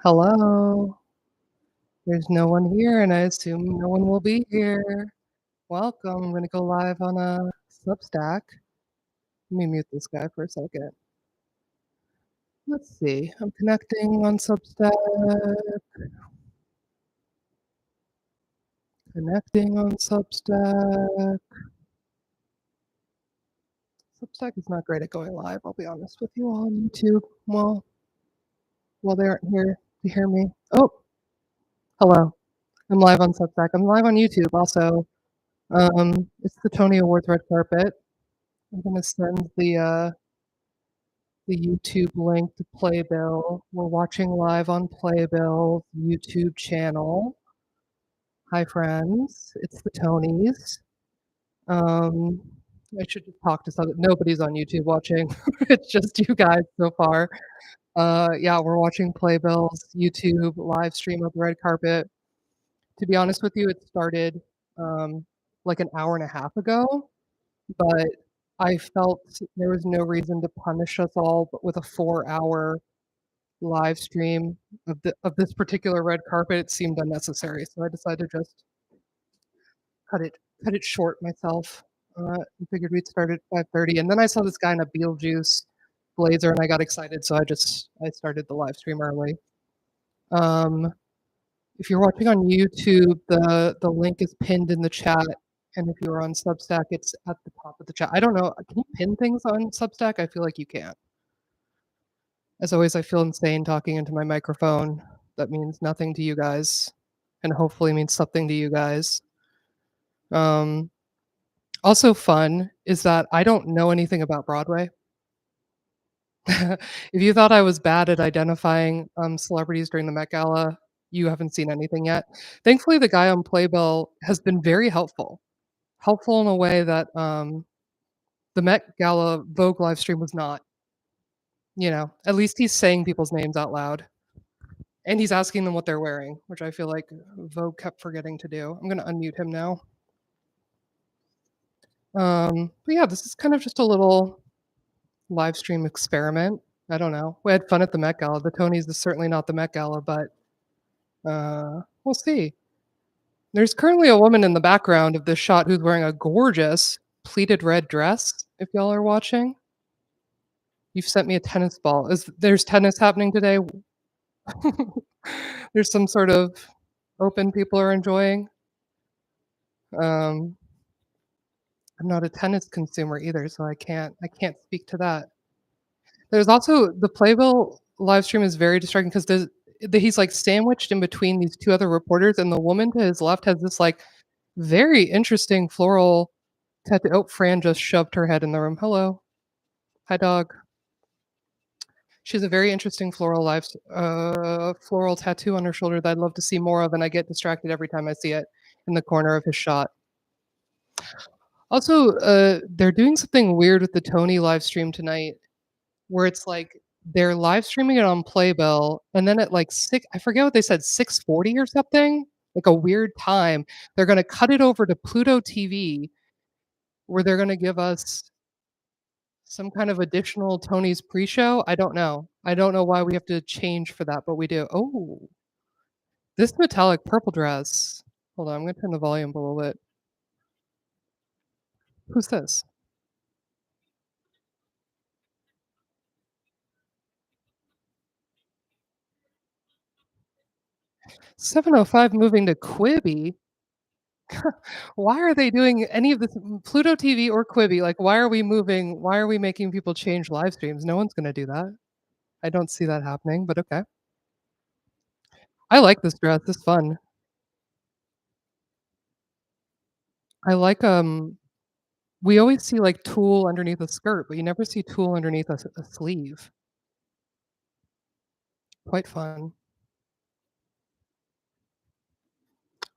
Hello. There's no one here, and I assume no one will be here. Welcome. I'm gonna go live on a Substack. Let me mute this guy for a second. Let's see. I'm connecting on Substack. Connecting on Substack. Substack is not great at going live, I'll be honest with you all on YouTube. Well, they aren't here to hear me. Oh, hello. I'm live on Substack. I'm live on YouTube also. It's the Tony Awards red carpet. I'm gonna send the YouTube link to Playbill. We're watching live on Playbill's YouTube channel. Hi, friends. It's the Tonys. Um, I should just talk to some. Nobody's on YouTube watching. It's just you guys so far. Yeah, we're watching Playbill's YouTube live stream of the red carpet. To be honest with you, it started like an hour and a half ago, but I felt there was no reason to punish us all with a 4-hour live stream of this particular red carpet. It seemed unnecessary, so I decided to just cut it cut it short myself. I figured we'd start at 5:30, and then I saw this guy in a Beetlejuice blazer, and I got excited, so I started the live stream early. Um, if you're watching on YouTube, the link is pinned in the chat, and if you're on Substack, it's at the top of the chat. I don't know, can you pin things on Substack? I feel like you can't. As always, I feel insane talking into my microphone. That means nothing to you guys, and hopefully means something to you guys. Um, Also fun is that I don't know anything about Broadway. If you thought I was bad at identifying celebrities during the Met Gala, you haven't seen anything yet. Thankfully, the guy on Playbill has been very helpful. Helpful in a way that the Met Gala Vogue live stream was not. At least he's saying people's names out loud. And he's asking them what they're wearing, which I feel like Vogue kept forgetting to do. I'm gonna unmute him now. But yeah, this is kind of just a little live stream experiment. I don't know. We had fun at the Met Gala. The Tonys is certainly not the Met Gala, but we'll see. There's currently a woman in the background of this shot who's wearing a gorgeous pleated red dress. If y'all are watching, you've sent me a tennis ball. There's tennis happening today? There's some sort of open people are enjoying. Um, I'm not a tennis consumer either, so I can't speak to that. There's also the Playbill live stream is very distracting because he's like sandwiched in between these two other reporters, and the woman to his left has this like very interesting floral tattoo. Oh, Fran just shoved her head in the room. Hello, hi dog. She has a very interesting floral tattoo on her shoulder that I'd love to see more of, and I get distracted every time I see it in the corner of his shot. Also, they're doing something weird with the Tony live stream tonight, where it's like they're live streaming it on Playbill, and then at like I forget what they said, 6:40 or something, like a weird time, they're gonna cut it over to Pluto TV, where they're gonna give us some kind of additional Tony's pre-show. I don't know. I don't know why we have to change for that, but we do. Oh, this metallic purple dress. Hold on, I'm gonna turn the volume up a little bit. Who's this? 705 moving to Quibi? Why are they doing any of this Pluto TV or Quibi? Like, why are we making people change live streams? No one's gonna do that. I don't see that happening, but okay. I like this dress, it's fun. I like, we always see, like, tulle underneath a skirt, but you never see tulle underneath a sleeve. Quite fun.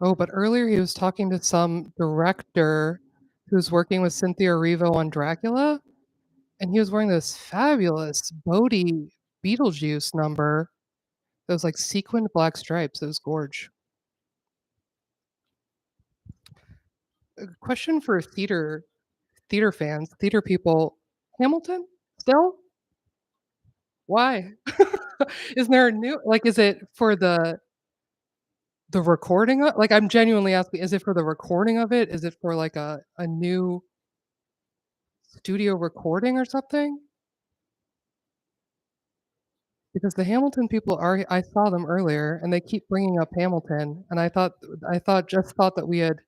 Oh, but earlier he was talking to some director who's working with Cynthia Erivo on Dracula, and he was wearing this fabulous Bodhi Beetlejuice number. Those, like, sequined black stripes, it was gorge. A question for theater fans, theater people, Hamilton? Still? Why? Is there a new like, is it for the recording of like, I'm genuinely asking, is it for the recording of it? Is it for, like, a new studio recording or something? Because the Hamilton people are I saw them earlier, and they keep bringing up Hamilton, and I thought that we had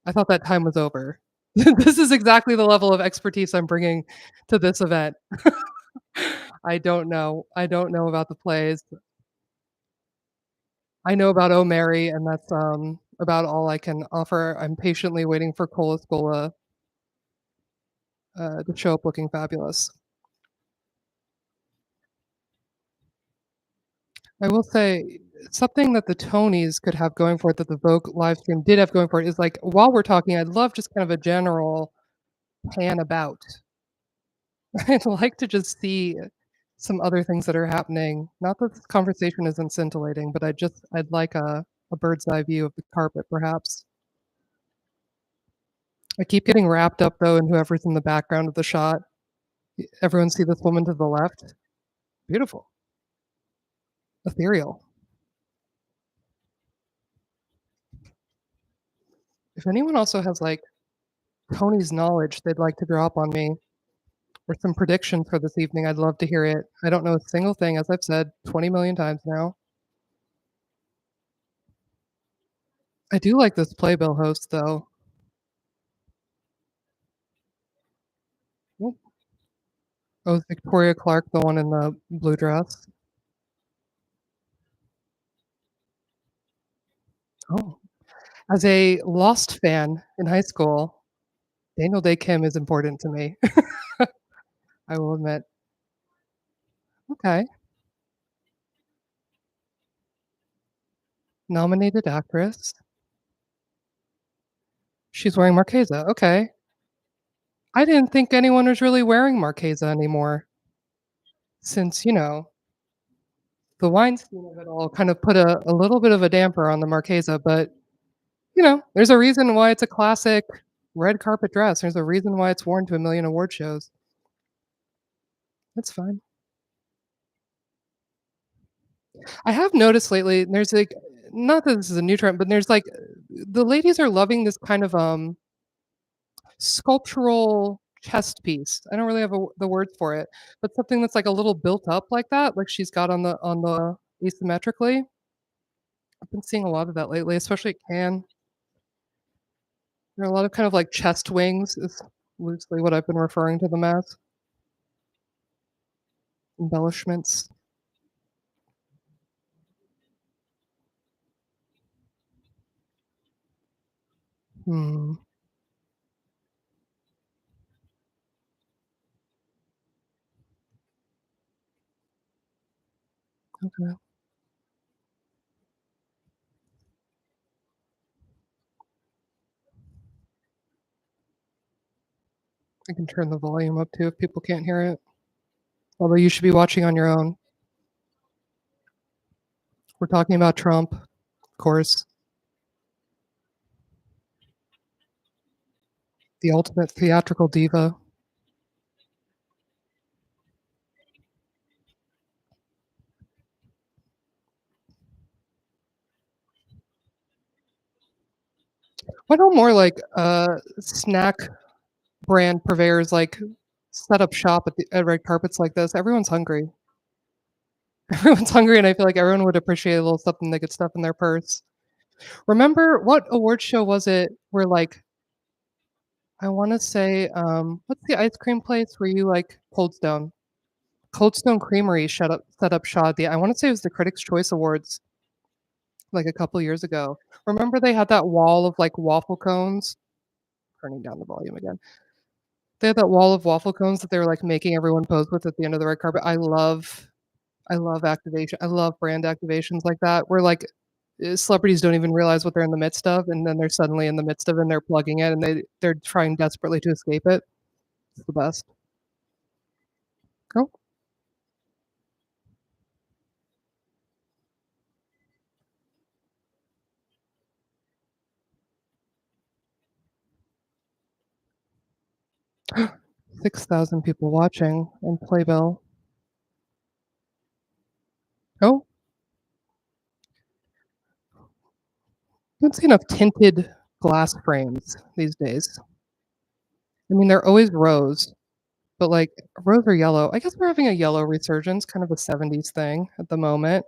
I thought that time was over. This is exactly the level of expertise I'm bringing to this event. I don't know. I don't know about the plays. I know about Oh Mary, and that's, about all I can offer. I'm patiently waiting for Cola Schola, to show up looking fabulous. I will say something that the Tonys could have going for it that the Vogue live stream did have going for it is, like, while we're talking, I'd love just kind of a general pan about. I'd like to just see some other things that are happening. Not that this conversation isn't scintillating, but I'd like a bird's eye view of the carpet, perhaps. I keep getting wrapped up, though, in whoever's in the background of the shot. Everyone see this woman to the left? Beautiful. Ethereal. If anyone also has, like, Tony's knowledge they'd like to drop on me or some predictions for this evening, I'd love to hear it. I don't know a single thing, as I've said 20 million times now. I do like this Playbill host, though. Oh, oh, is Victoria Clark the one in the blue dress? Oh. As a Lost fan in high school, Daniel Day Kim is important to me, I will admit. Okay. Nominated actress. She's wearing Marchesa, okay. I didn't think anyone was really wearing Marchesa anymore since, the Weinstein of it all kind of put a little bit of a damper on the Marchesa, but, there's a reason why it's a classic red carpet dress. There's a reason why it's worn to a million award shows. That's fine. I have noticed lately, there's, like not that this is a new trend, but there's, like the ladies are loving this kind of, sculptural chest piece. I don't really have the words for it, but something that's, like, a little built up like that, like she's got on the asymmetrically. I've been seeing a lot of that lately, especially at Cannes. There are a lot of kind of, like, chest wings is loosely what I've been referring to them as, embellishments. Hmm, okay. I can turn the volume up too if people can't hear it, although you should be watching on your own. We're talking about Trump, of course, the ultimate theatrical diva. Why don't more, like, snack brand purveyors, like, set up shop at red carpets like this? Everyone's hungry. Everyone's hungry, and I feel like everyone would appreciate a little something they could stuff in their purse. Remember what award show was it where, like, I wanna say, what's the ice cream place where you like Cold Stone? Cold Stone Creamery set up shop at the I wanna say it was the Critics' Choice Awards, like, a couple years ago. Remember they had that wall of, like, waffle cones? Turning down the volume again. They had that wall of waffle cones that they were, like, making everyone pose with at the end of the red carpet. I love activation I love brand activations like that where, like, celebrities don't even realize what they're in the midst of, and then they're suddenly in the midst of it, and they're plugging it, and they're trying desperately to escape it. It's the best. Oh, 6,000 people watching in Playbill. Oh, I don't see enough tinted glass frames these days. I mean, they're always rose, but, like, rose or yellow. I guess we're having a yellow resurgence, kind of a '70s thing at the moment.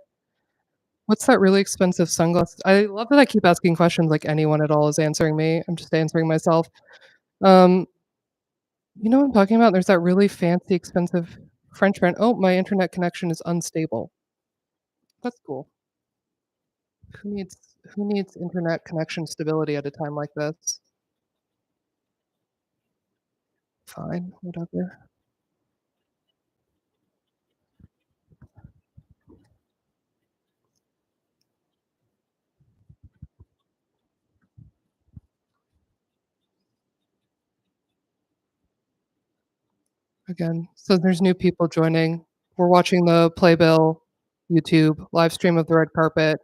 What's that really expensive sunglass I love that I keep asking questions like anyone at all is answering me. I'm just answering myself. Um, you know what I'm talking about? There's that really fancy, expensive French brand. Oh, my internet connection is unstable. That's cool. Who needs who needs internet connection stability at a time like this? Fine, whatever. Again, so there's new people joining. We're watching the Playbill YouTube live stream of the red carpet,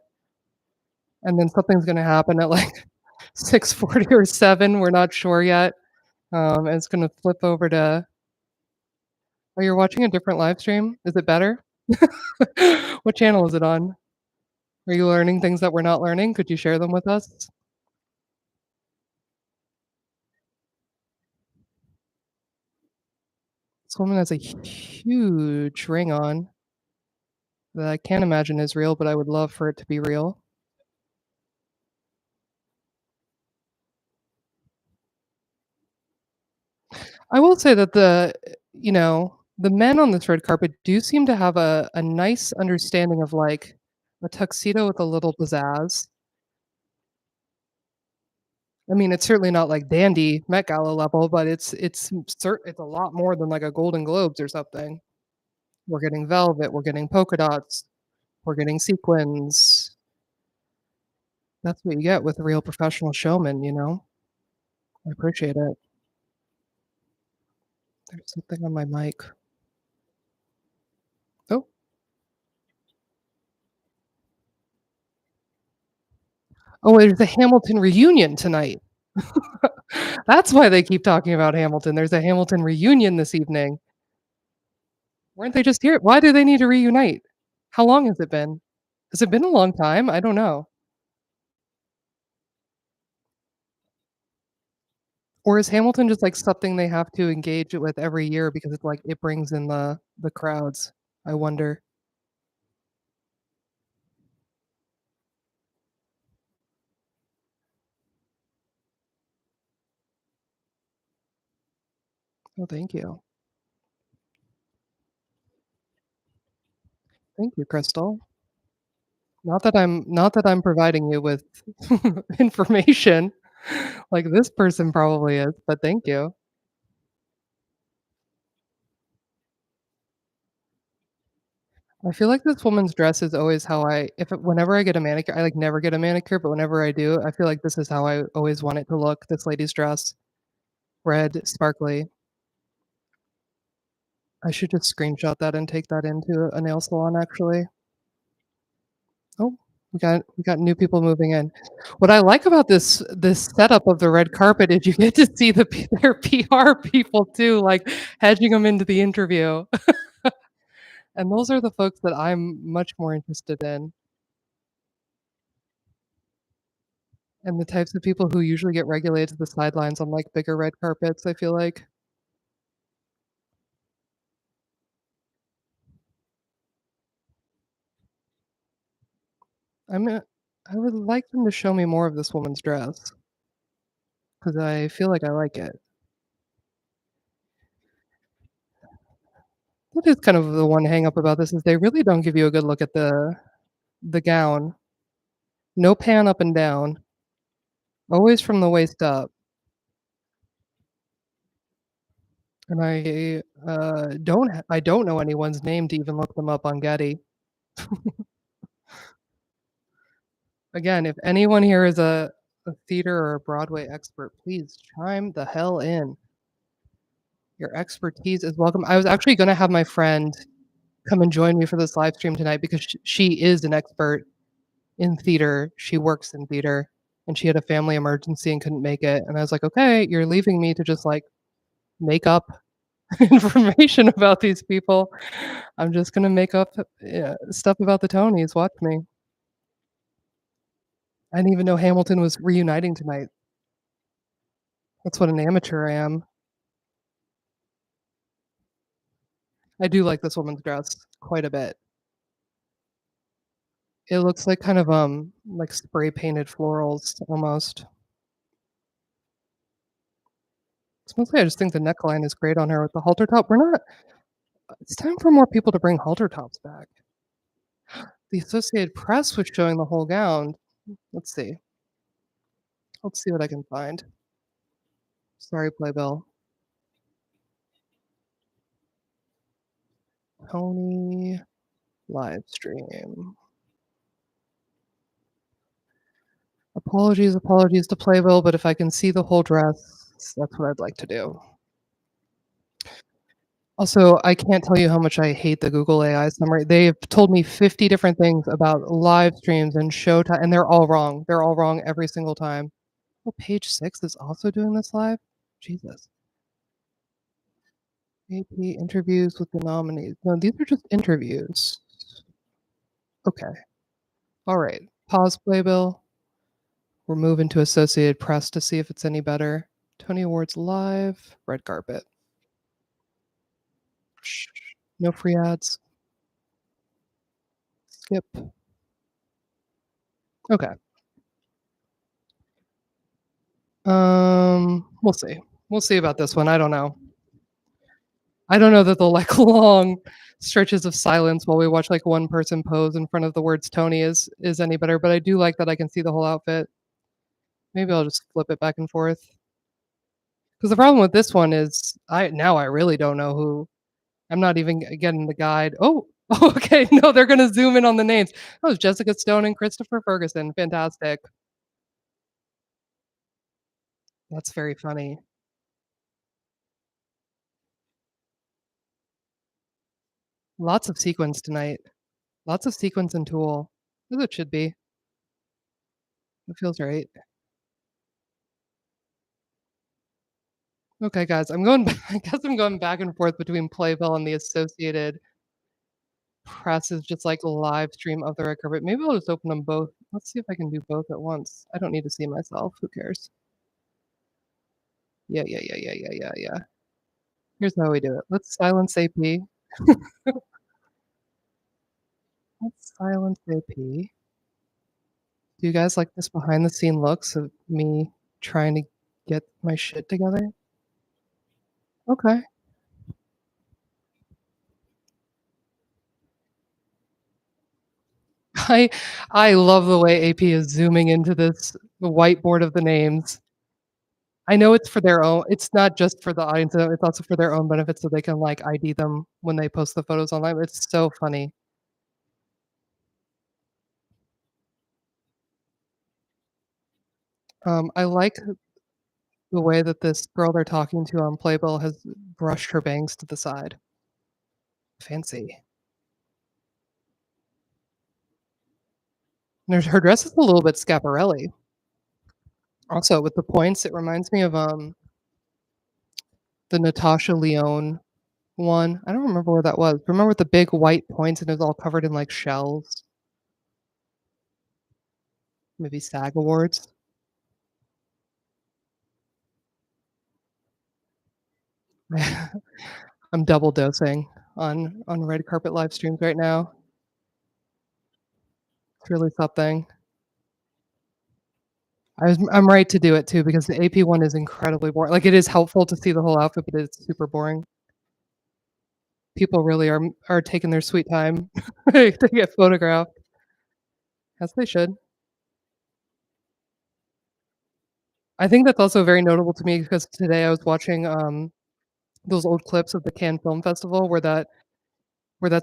and then something's gonna happen at, like, 6:40 or 7, we're not sure yet. And it's gonna flip over to oh, you're watching a different live stream? Is it better? What channel is it on? Are you learning things that we're not learning? Could you share them with us? This woman has a huge ring on that I can't imagine is real, but I would love for it to be real. I will say that the men on this red carpet do seem to have a nice understanding of, like, a tuxedo with a little pizzazz. I mean, it's certainly not like dandy Met Gala level, but it's a lot more than, like, a Golden Globes or something. We're getting velvet, we're getting polka dots, we're getting sequins. That's what you get with a real professional showman, you know? I appreciate it. There's something on my mic. Oh, oh, there's a Hamilton reunion tonight. That's why they keep talking about Hamilton. There's a Hamilton reunion this evening. Weren't they just here? Why do they need to reunite? How long has it been? Has it been a long time? I don't know. Or is Hamilton just, like, something they have to engage with every year because it's, like, it brings in the crowds? I wonder. Oh, thank you. Thank you, Crystal. Not that I'm providing you with information like this person probably is, but thank you. I feel like this woman's dress is always how I if it whenever I get a manicure I, like, never get a manicure, but whenever I do, I feel like this is how I always want it to look, this lady's dress. Red, sparkly. I should just screenshot that and take that into a nail salon, actually. Oh, we got new people moving in. What I like about this setup of the red carpet is you get to see their PR people too, like, hedging them into the interview. And those are the folks that I'm much more interested in, and the types of people who usually get regulated to the sidelines on, like, bigger red carpets, I feel like. I'm a I would like them to show me more of this woman's dress because I feel like I like it. That is kind of the one hang up about this is they really don't give you a good look at the gown. No pan up and down, always from the waist up, and I don't know anyone's name to even look them up on Getty. Again, if anyone here is a theater or a Broadway expert, please chime the hell in. Your expertise is welcome. I was actually gonna have my friend come and join me for this live stream tonight because she is an expert in theater. She works in theater, and she had a family emergency and couldn't make it, and I was like, "Okay, you're leaving me to just, like, make up information about these people. I'm just gonna make up, stuff about the Tonys, watch me. I didn't even know Hamilton was reuniting tonight. That's what an amateur I am. I do like this woman's dress quite a bit. It looks like kind of, like spray painted florals almost. It's mostly I just think the neckline is great on her with the halter top. We're not It's time for more people to bring halter tops back. The Associated Press was showing the whole gown. Let's see. Let's see what I can find. Sorry, Playbill. Tony live stream. Apologies to Playbill, but if I can see the whole dress, that's what I'd like to do. Also, I can't tell you how much I hate the Google AI summary. They've told me 50 different things about live streams and showtime, and they're all wrong. They're all wrong every single time. Oh, Page Six is also doing this live? Jesus. AP interviews with the nominees. No, these are just interviews. Okay. All right. Pause Playbill. We're moving to Associated Press to see if it's any better. Tony Awards live, red carpet. Shh. No free ads. Skip. Okay. We'll see. We'll see about this one. I don't know. I don't know that the like long stretches of silence while we watch like one person pose in front of the words Tony is any better, but I do like that I can see the whole outfit. Maybe I'll just flip it back and forth. Because the problem with this one is I really don't know who. I'm not even getting the guide. Oh, okay. No, they're gonna zoom in on the names. That was Jessica Stone and Christopher Ferguson. Fantastic. That's very funny. Lots of sequins tonight. Lots of sequins and tulle. As it should be. It feels right. Okay, guys, I'm going I guess I'm going back and forth between Playbill and the Associated Press is just like a live stream of the red carpet. Maybe I'll just open them both. Let's see if I can do both at once. I don't need to see myself. Who cares? Yeah. Here's how we do it. Let's silence AP. Let's silence AP. Do you guys like this behind the scene looks of me trying to get my shit together? Okay. I I love the way AP is zooming into this whiteboard of the names. I know it's for their own it's not just for the audience, it's also for their own benefit so they can, like, ID them when they post the photos online. It's so funny. I like the way that this girl they're talking to on Playbill has brushed her bangs to the side. Fancy. Her dress is a little bit Schiaparelli. Also, with the points, it reminds me of, the Natasha Lyonne one. I don't remember where that was. Remember with the big white points and it was all covered in, like, shells? Maybe SAG Awards? I'm double dosing on red carpet live streams right now. It's really something. I'm right to do it too because the AP one is incredibly boring. Like, it is helpful to see the whole outfit, but it's super boring. People really are taking their sweet time to get photographed, as they should. I think that's also very notable to me because today I was watching, those old clips of the Cannes Film Festival where that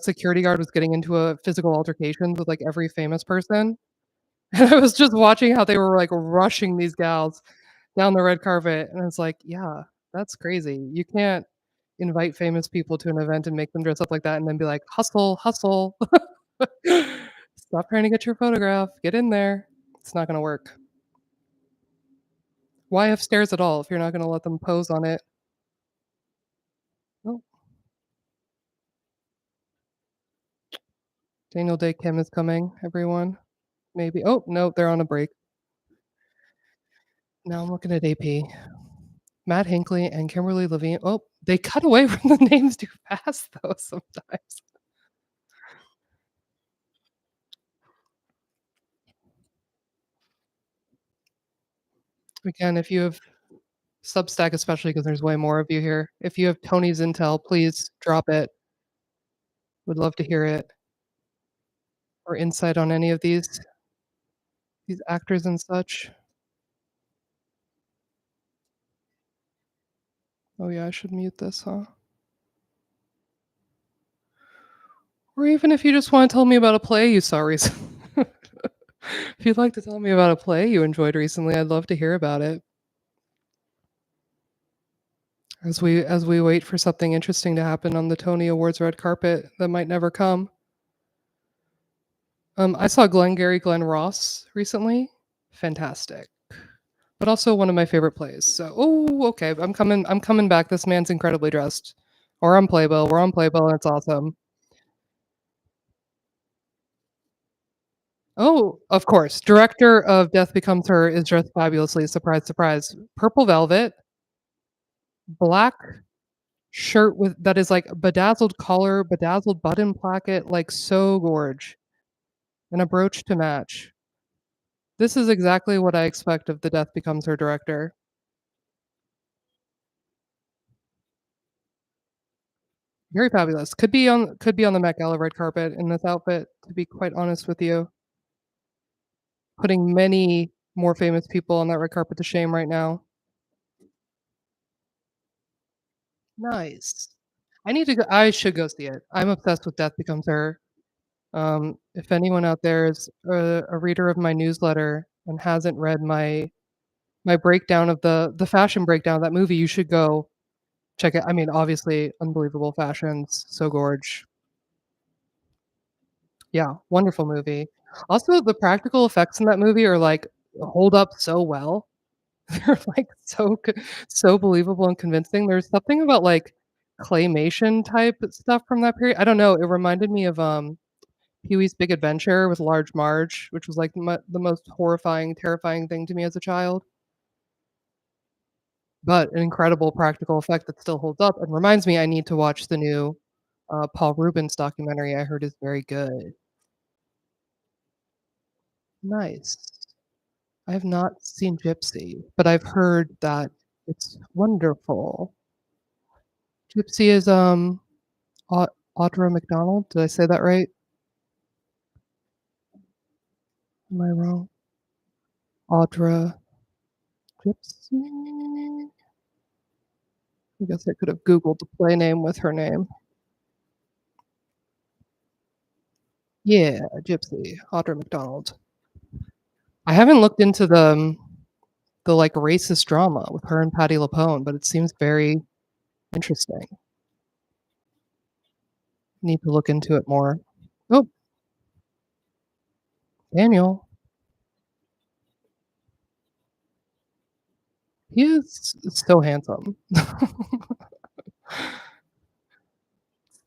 security guard was getting into a physical altercation with, like, every famous person, and I was just watching how they were, like, rushing these gals down the red carpet, and it's like, "Yeah, that's crazy. You can't invite famous people to an event and make them dress up like that and then be like, 'Hustle, hustle. Stop trying to get your photograph. Get in there.'" It's not gonna work. Why have stairs at all if you're not gonna let them pose on it? Oh, Daniel Day Kim is coming, everyone. Maybe. Oh, no, they're on a break. Now I'm looking at AP. Matt Hinckley and Kimberly Levine. Oh, they cut away from the names too fast though sometimes. Again, if you have Substack, especially because there's way more of you here. If you have Tony's intel, please drop it. Would love to hear it or insight on any of these actors and such. Oh yeah, I should mute this, huh? Or even if you just want to tell me about a play you saw recently. If you'd like to tell me about a play you enjoyed recently, I'd love to hear about it. As we wait for something interesting to happen on the Tony Awards red carpet that might never come. I saw Glenn Ross recently. Fantastic. But also one of my favorite plays. So, oh, okay, I'm coming back. This man's incredibly dressed. Or on Playbill. We're on Playbill and it's awesome. Oh, of course. Director of Death Becomes Her is dressed fabulously. Surprise, surprise. Purple velvet, black shirt with that is like bedazzled collar, bedazzled button placket, like so gorge, and a brooch to match. This is exactly what I expect of the Death Becomes Her director. Very fabulous. Could be on the Met Gala red carpet in this outfit, to be quite honest with you. Putting many more famous people on that red carpet to shame right now. Nice. I should go see it. I'm obsessed with Death Becomes Her. If anyone out there is a reader of my newsletter and hasn't read my breakdown of the fashion breakdown of that movie, you should go check it. I mean, obviously, unbelievable fashions, so gorge. Yeah, wonderful movie. Also, the practical effects in that movie are like hold up so well. They're like so believable and convincing. There's something about like claymation type stuff from that period. I don't know. It reminded me of Pee-wee's Big Adventure with Large Marge, which was like the most horrifying, terrifying thing to me as a child. But an incredible practical effect that still holds up and reminds me I need to watch the new Paul Rubens documentary I heard is very good. Nice. I have not seen Gypsy, but I've heard that it's wonderful. Gypsy is Audra McDonald. Did I say that right? Am I wrong? Audra Gypsy. I guess I could have Googled the play name with her name. Yeah, Gypsy, Audra McDonald. I haven't looked into the like racist drama with her and Patti LuPone, but it seems very interesting. Need to look into it more. Oh, Daniel. He is so handsome.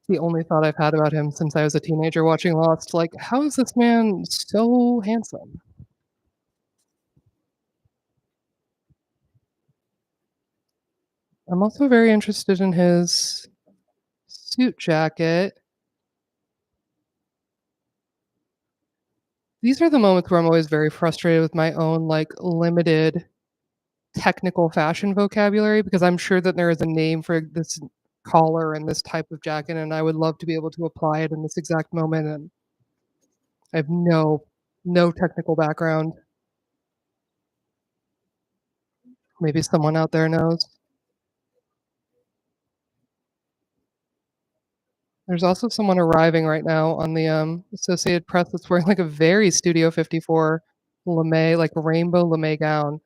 The only thought I've had about him since I was a teenager watching Lost, like, how is this man so handsome? I'm also very interested in his suit jacket. These are the moments where I'm always very frustrated with my own, like, limited technical fashion vocabulary because I'm sure that there is a name for this collar and this type of jacket, and I would love to be able to apply it in this exact moment, and I have no technical background. Maybe someone out there knows. There's also someone arriving right now on the, Associated Press that's wearing, like, a very Studio 54 lame, like, rainbow lame gown.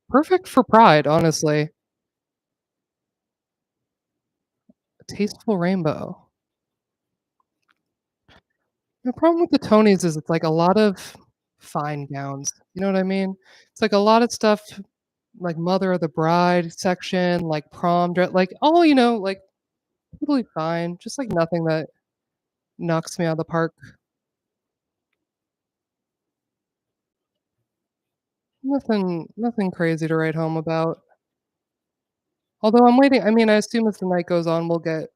Perfect for Pride, honestly. A tasteful rainbow. The problem with the Tonys is it's, like, a lot of fine gowns, you know what I mean? It's, like, a lot of stuff, like, mother of the bride section, like, prom dress, like, all, like, totally fine, just, like, nothing that knocks me out of the park. Nothing crazy to write home about. Although I'm waiting I mean, I assume as the night goes on, we'll get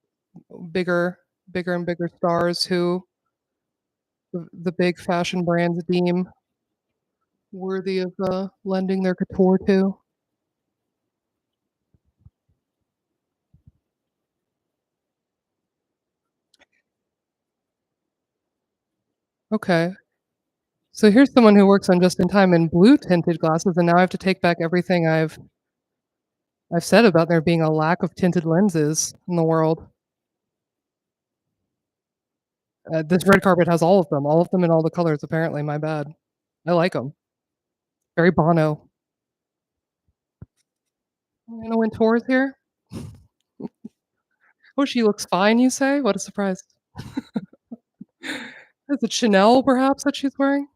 bigger bigger and bigger stars who the big fashion brands deem worthy of, lending their couture to. Okay. So here's someone who works on Just in Time in blue tinted glasses, and now I have to take back everything I've said about there being a lack of tinted lenses in the world. This red carpet has all of them in all the colors apparently, my bad. I like them. Very Bono. Anna Wintour is here. Oh, she looks fine, you say? What a surprise. Is it Chanel perhaps that she's wearing?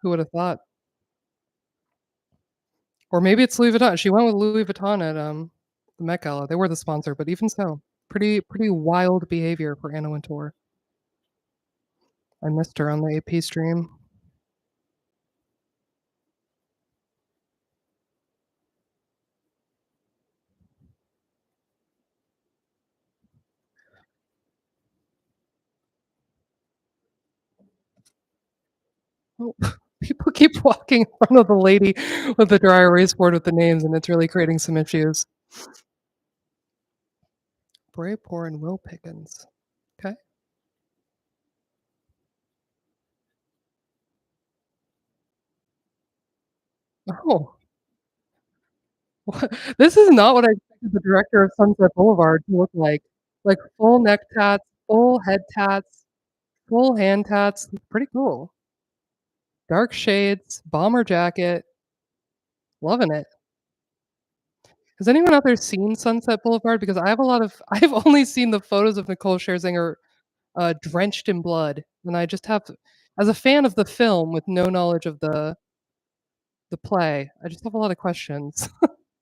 Who would have thought? Or maybe it's Louis Vuitton. She went with Louis Vuitton at, the Met Gala. They were the sponsor, but even so, pretty wild behavior for Anna Wintour. I missed her on the AP stream. Oh, people keep walking in front of the lady with the dry erase board with the names, and it's really creating some issues. Bray Poor and Will Pickens. Okay. Oh, what this is not what I expected the director of Sunset Boulevard to look like. Like, full neck tats, full head tats, full hand tats. It's pretty cool. Dark shades, bomber jacket, loving it. Has anyone out there seen Sunset Boulevard? Because I have a lot of I've only seen the photos of Nicole Scherzinger, drenched in blood, and I just have as a fan of the film with no knowledge of the play, I just have a lot of questions.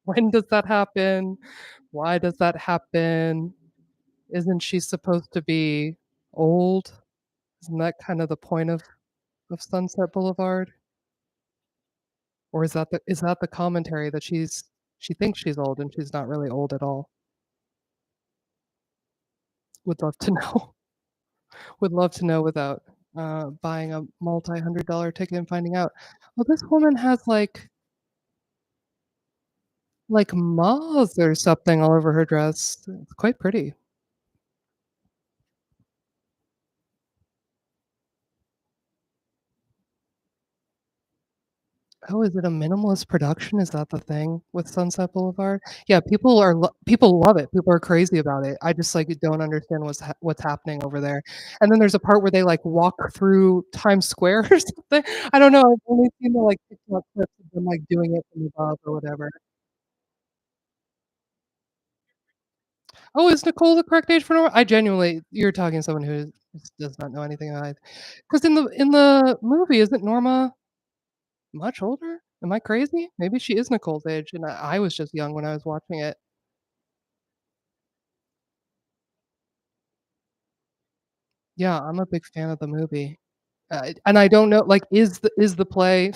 When does that happen? Why does that happen? Isn't she supposed to be old? Isn't that kind of the point of Sunset Boulevard? Or is that the commentary that she thinks she's old and she's not really old at all? Would love to know. Would love to know without, buying a multi-hundred-dollar ticket and finding out. Well, this woman has, like moths or something all over her dress. It's quite pretty. Oh, is it a minimalist production? Is that the thing with Sunset Boulevard? Yeah, people love it. People are crazy about it. I just, like, don't understand what's happening over there. And then there's a part where they, like, walk through Times Square or something. I don't know. I've only seen the, like, TikTok clips of them, like, doing it from above or whatever. Oh, is Nicole the correct age for Nora? I genuinely you're talking to someone who does not know anything about it. 'Cause in the movie, isn't Norma much older? Am I crazy? Maybe she is Nicole's age, and I was just young when I was watching it. Yeah, I'm a big fan of the movie. And I don't know, like, is the play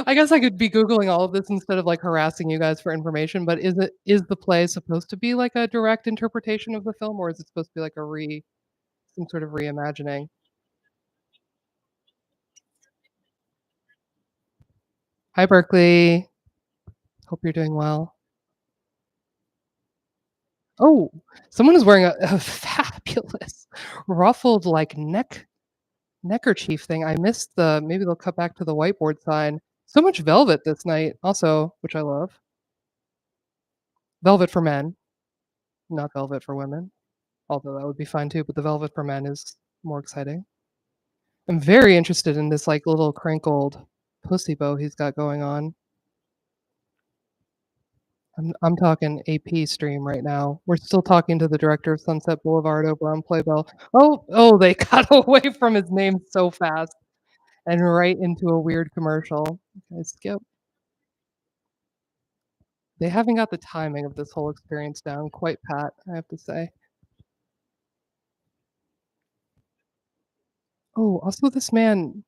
I guess I could be Googling all of this instead of, like, harassing you guys for information, but is the play supposed to be like a direct interpretation of the film, or is it supposed to be like a some sort of reimagining? Hi, Berkeley. Hope you're doing well. Oh, someone is wearing a fabulous ruffled, like, neckerchief thing. I missed maybe they'll cut back to the whiteboard sign. So much velvet this night also, which I love. Velvet for men, not velvet for women, although that would be fine too, but the velvet for men is more exciting. I'm very interested in this, like, little crinkled pussy bow he's got going on. I'm talking AP stream right now. We're still talking to the director of Sunset Boulevard over on Playbill. Oh, they got away from his name so fast and right into a weird commercial. Okay, skip. They haven't got the timing of this whole experience down quite pat, I have to say. Oh, also this man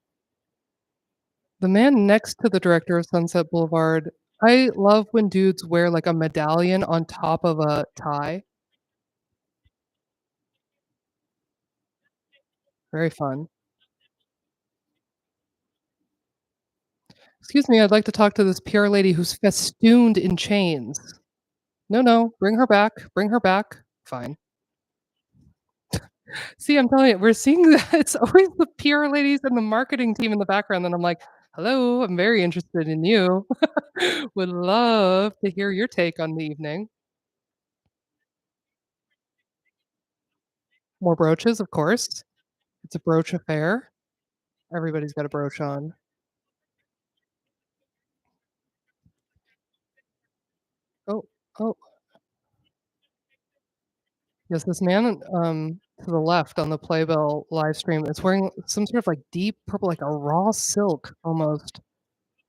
the man next to the director of Sunset Boulevard, I love when dudes wear, like, a medallion on top of a tie. Very fun. "Excuse me, I'd like to talk to this PR lady who's festooned in chains." "No, no, bring her back, bring her back." "Fine." See, I'm telling you, we're seeing that it's always the PR ladies and the marketing team in the background, and I'm like, "Hello, I'm very interested in you. Would love to hear your take on the evening." More brooches, of course. It's a brooch affair. Everybody's got a brooch on. Oh, oh, yes, this man, to the left on the Playbill live stream is wearing some sort of, like, deep purple, like a raw silk almost,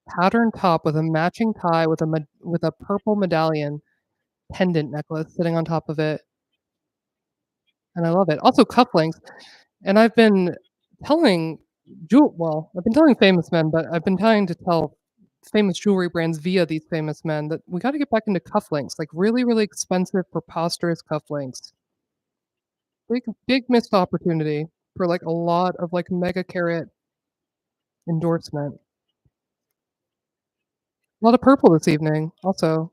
patterned top with a matching tie with a purple medallion pendant necklace sitting on top of it, and I love it. Also cufflinks, and I've been telling famous men, but I've been trying to tell famous jewelry brands via these famous men that we gotta get back into cufflinks, like really, really expensive, preposterous cufflinks. Big missed opportunity for, like, a lot of, like, mega carat endorsement. A lot of purple this evening, also.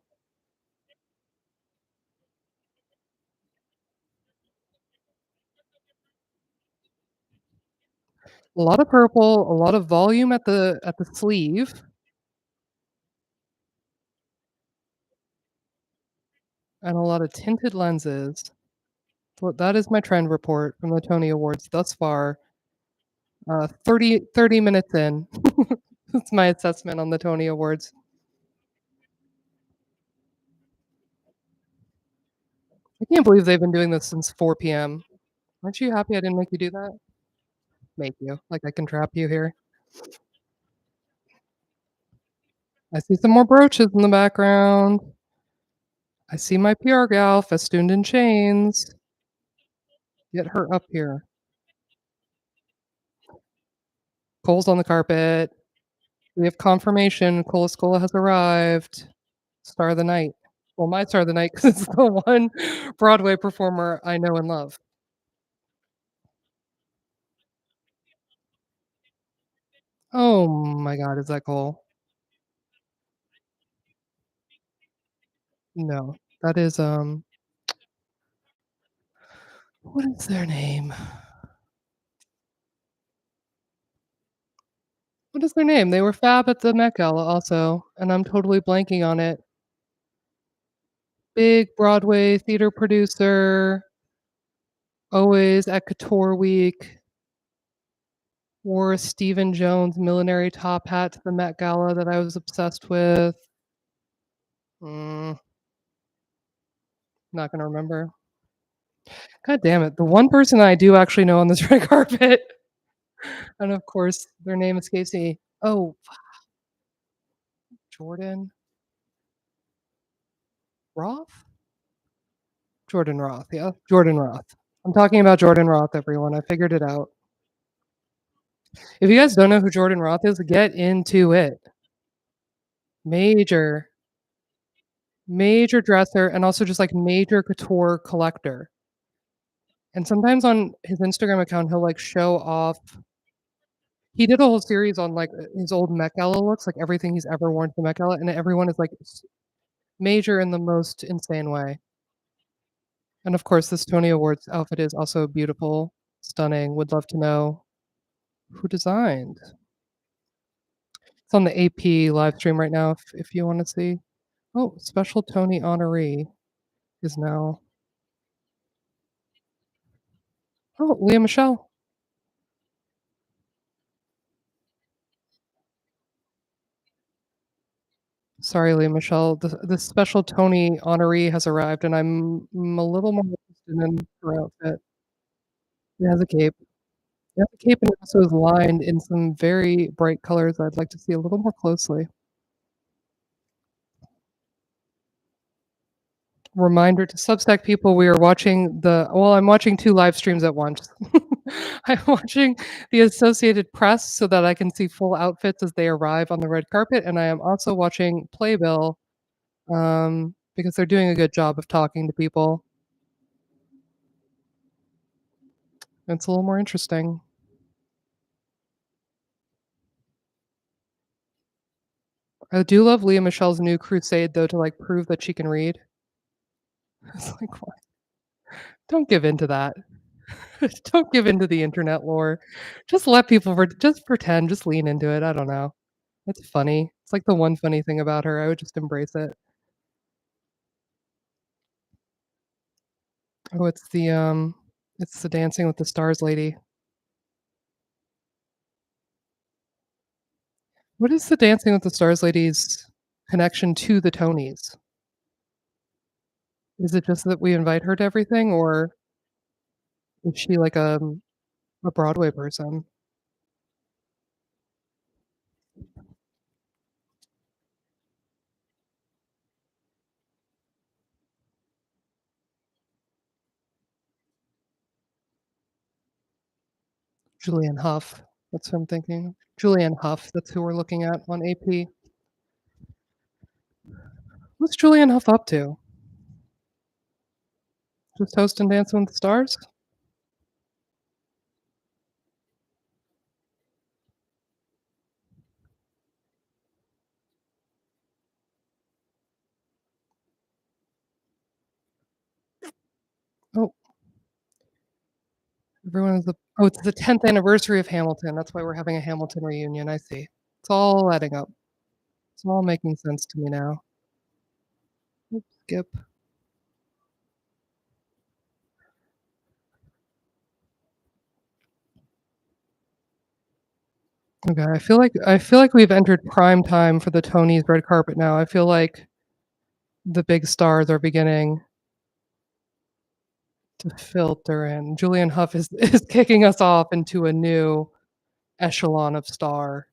A lot of purple, a lot of volume at the sleeve, and a lot of tinted lenses. So that is my trend report from the Tony Awards thus far, 30 minutes in. That's my assessment on the Tony Awards. I can't believe they've been doing this since 4 p.m. Aren't you happy I didn't make you do that? Make you, like I can trap you here. I see some more brooches in the background. I see my PR gal festooned in chains. Get her up here. Cole's on the carpet. We have confirmation. Cole Escola has arrived. Star of the night. Well, my star of the night 'cause it's the one Broadway performer I know and love. Oh my god, is that Cole? No. That is, what is their name? What is their name? They were fab at the Met Gala also, and I'm totally blanking on it. Big Broadway theater producer, always at Couture Week, wore a Stephen Jones millinery top hat to the Met Gala that I was obsessed with. Mm, not gonna remember. God damn it, the one person I do actually know on this red carpet, and of course, their name escapes me. Oh, Jordan Roth? Jordan Roth, yeah, Jordan Roth. I'm talking about Jordan Roth, everyone, I figured it out. If you guys don't know who Jordan Roth is, get into it. Major, major dresser and also just, like, major couture collector. And sometimes on his Instagram account, he'll, like, show off he did a whole series on, like, his old Met Gala looks, like, everything he's ever worn to the Met Gala, and everyone is, like, major in the most insane way. And, of course, this Tony Awards outfit is also beautiful, stunning, would love to know who designed. It's on the AP live stream right now if you wanna see. Oh, special Tony honoree is now oh, Leah Michelle. Sorry, Leah Michelle. The special Tony honoree has arrived, and I'm a little more interested in her outfit. It has a cape. It has a cape, and it also is lined in some very bright colors I'd like to see a little more closely. Reminder to Substack people, we are watching I'm watching 2 live streams at once. I'm watching the Associated Press so that I can see full outfits as they arrive on the red carpet, and I am also watching Playbill, because they're doing a good job of talking to people. It's a little more interesting. I do love Leah Michelle's new crusade, though, to, like, prove that she can read. It's like, "What? Don't give in to that. Don't give in to the internet lore. Just let people just pretend, just lean into it." I don't know. It's funny. It's, like, the one funny thing about her. I would just embrace it. Oh, it's the Dancing with the Stars lady. What is the Dancing with the Stars lady's connection to the Tonys? Is it just that we invite her to everything, or is she like, a Broadway person? Julianne Hough, that's who I'm thinking. Julianne Hough, that's who we're looking at on AP. What's Julianne Hough up to? Just hosting Dancing with the Stars? Oh, everyone is it's the 10th anniversary of Hamilton, that's why we're having a Hamilton reunion, I see. It's all adding up. It's all making sense to me now. Oops, skip. Okay, I feel like we've entered prime time for the Tonys red carpet now. I feel like the big stars are beginning to filter in. Julianne Hough is is kicking us off into a new echelon of star.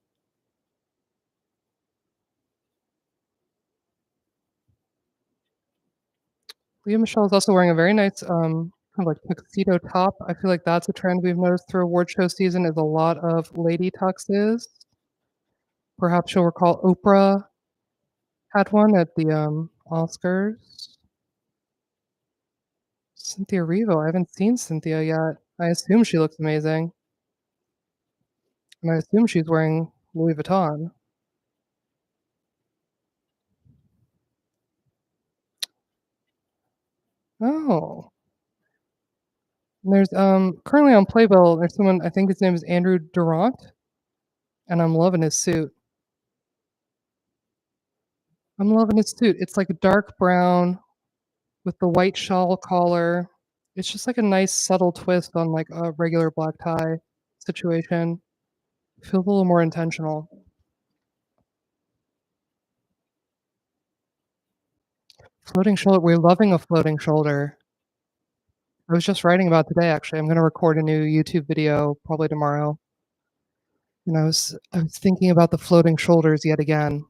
Leah Michelle is also wearing a very nice, kind of like tuxedo top. I feel like that's a trend we've noticed through award show season is a lot of lady tuxes. Perhaps you'll recall Oprah had one at the, Oscars. Cynthia Erivo, I haven't seen Cynthia yet. I assume she looks amazing, and I assume she's wearing Louis Vuitton. Oh. And there's, currently on Playbill, there's someone, I think his name is Andrew Durant, and I'm loving his suit. I'm loving his suit. It's like a dark brown with the white shawl collar. It's just like a nice subtle twist on like a regular black tie situation. Feels a little more intentional. Floating shoulder, we're loving a floating shoulder. I was just writing about today actually. I'm gonna record a new YouTube video probably tomorrow. And I was thinking about the floating shoulders yet again.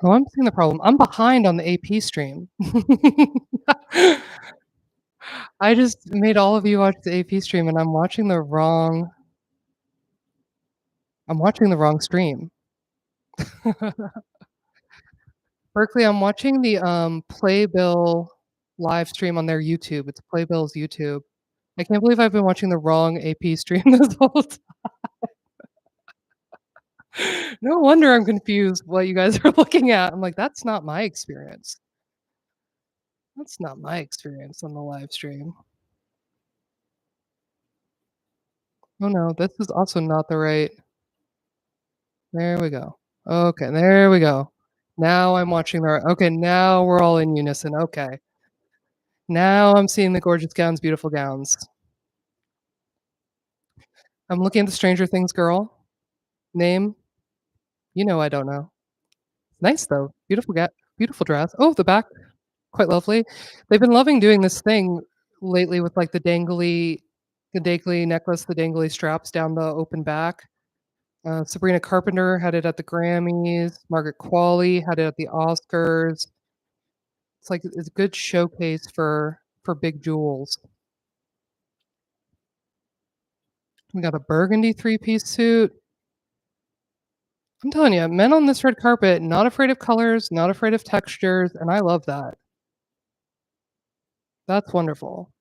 Oh, I'm seeing the problem. I'm behind on the AP stream. I just made all of you watch the AP stream and I'm watching the wrong stream. Berkeley, I'm watching the, Playbill live stream on their YouTube. It's Playbill's YouTube. I can't believe I've been watching the wrong AP stream this whole time. No wonder I'm confused what you guys are looking at. I'm like, "That's not my experience. That's not my experience on the live stream." Oh, no, this is also not the right. There we go. Okay, there we go. Now I'm watching the okay, now we're all in unison, okay. Now I'm seeing the gorgeous gowns, beautiful gowns. I'm looking at the Stranger Things girl. Name? You know I don't know. Nice though. Beautiful dress. Oh, the back, quite lovely. They've been loving doing this thing lately with, like, the dangly necklace, the dangly straps down the open back. Sabrina Carpenter had it at the Grammys. Margaret Qualley had it at the Oscars. It's like it's a good showcase for for big jewels. We got a burgundy three-piece suit. I'm telling you, men on this red carpet, not afraid of colors, not afraid of textures, and I love that. That's wonderful.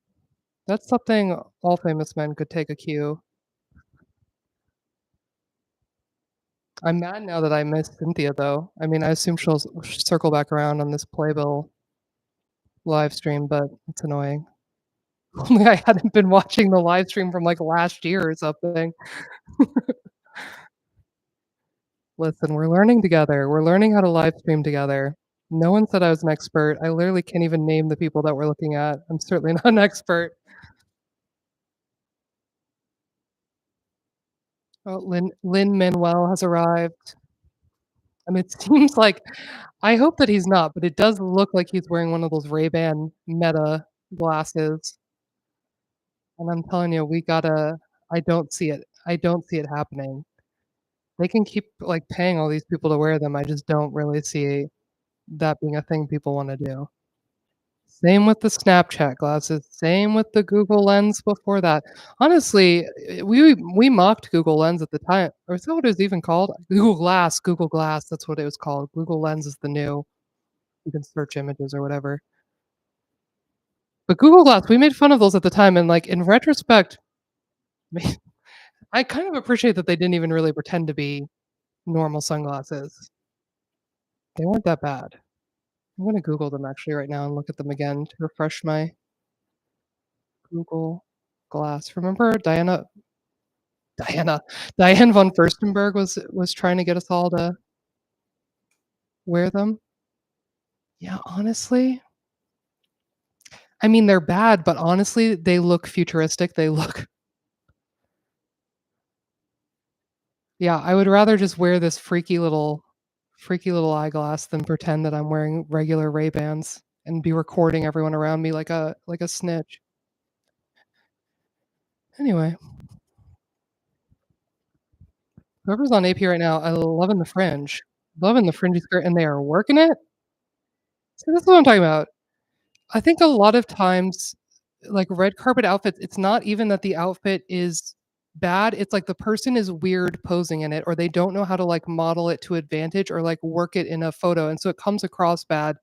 That's something all famous men could take a cue. I'm mad now that I missed Cynthia, though. I mean, I assume she'll circle back around on this Playbill live stream, but it's annoying. Only I hadn't been watching the live stream from, like, last year or something. Listen, we're learning together. We're learning how to live stream together. No one said I was an expert. I literally can't even name the people that we're looking at. I'm certainly not an expert. Oh, Lin-Manuel has arrived. I mean, it seems like I hope that he's not, but it does look like he's wearing one of those Ray-Ban Meta glasses, and I'm telling you, we gotta I don't see it. I don't see it happening. They can keep, like, paying all these people to wear them, I just don't really see that being a thing people wanna do. Same with the Snapchat glasses, same with the Google Lens before that. Honestly, we mocked Google Lens at the time, or is that what it was even called? Google Glass, that's what it was called. Google Lens is the new you can search images or whatever. But Google Glass, we made fun of those at the time, and, like, in retrospect, I kind of appreciate that they didn't even really pretend to be normal sunglasses. They weren't that bad. I'm gonna Google them actually right now and look at them again to refresh my Google Glass. Remember Diana Diane von Furstenberg was trying to get us all to wear them? Yeah, honestly, I mean, they're bad, but honestly, they look futuristic. They look yeah, I would rather just wear this freaky little eyeglass than pretend that I'm wearing regular Ray-Bans and be recording everyone around me like a snitch. Anyway, whoever's on AP right now, I loving the fringe. Loving the fringy skirt, and they are working it. See, that's what I'm talking about. I think a lot of times, like, red carpet outfits, it's not even that the outfit is bad, it's like the person is weird posing in it, or they don't know how to, like, model it to advantage or, like, work it in a photo, and so it comes across bad,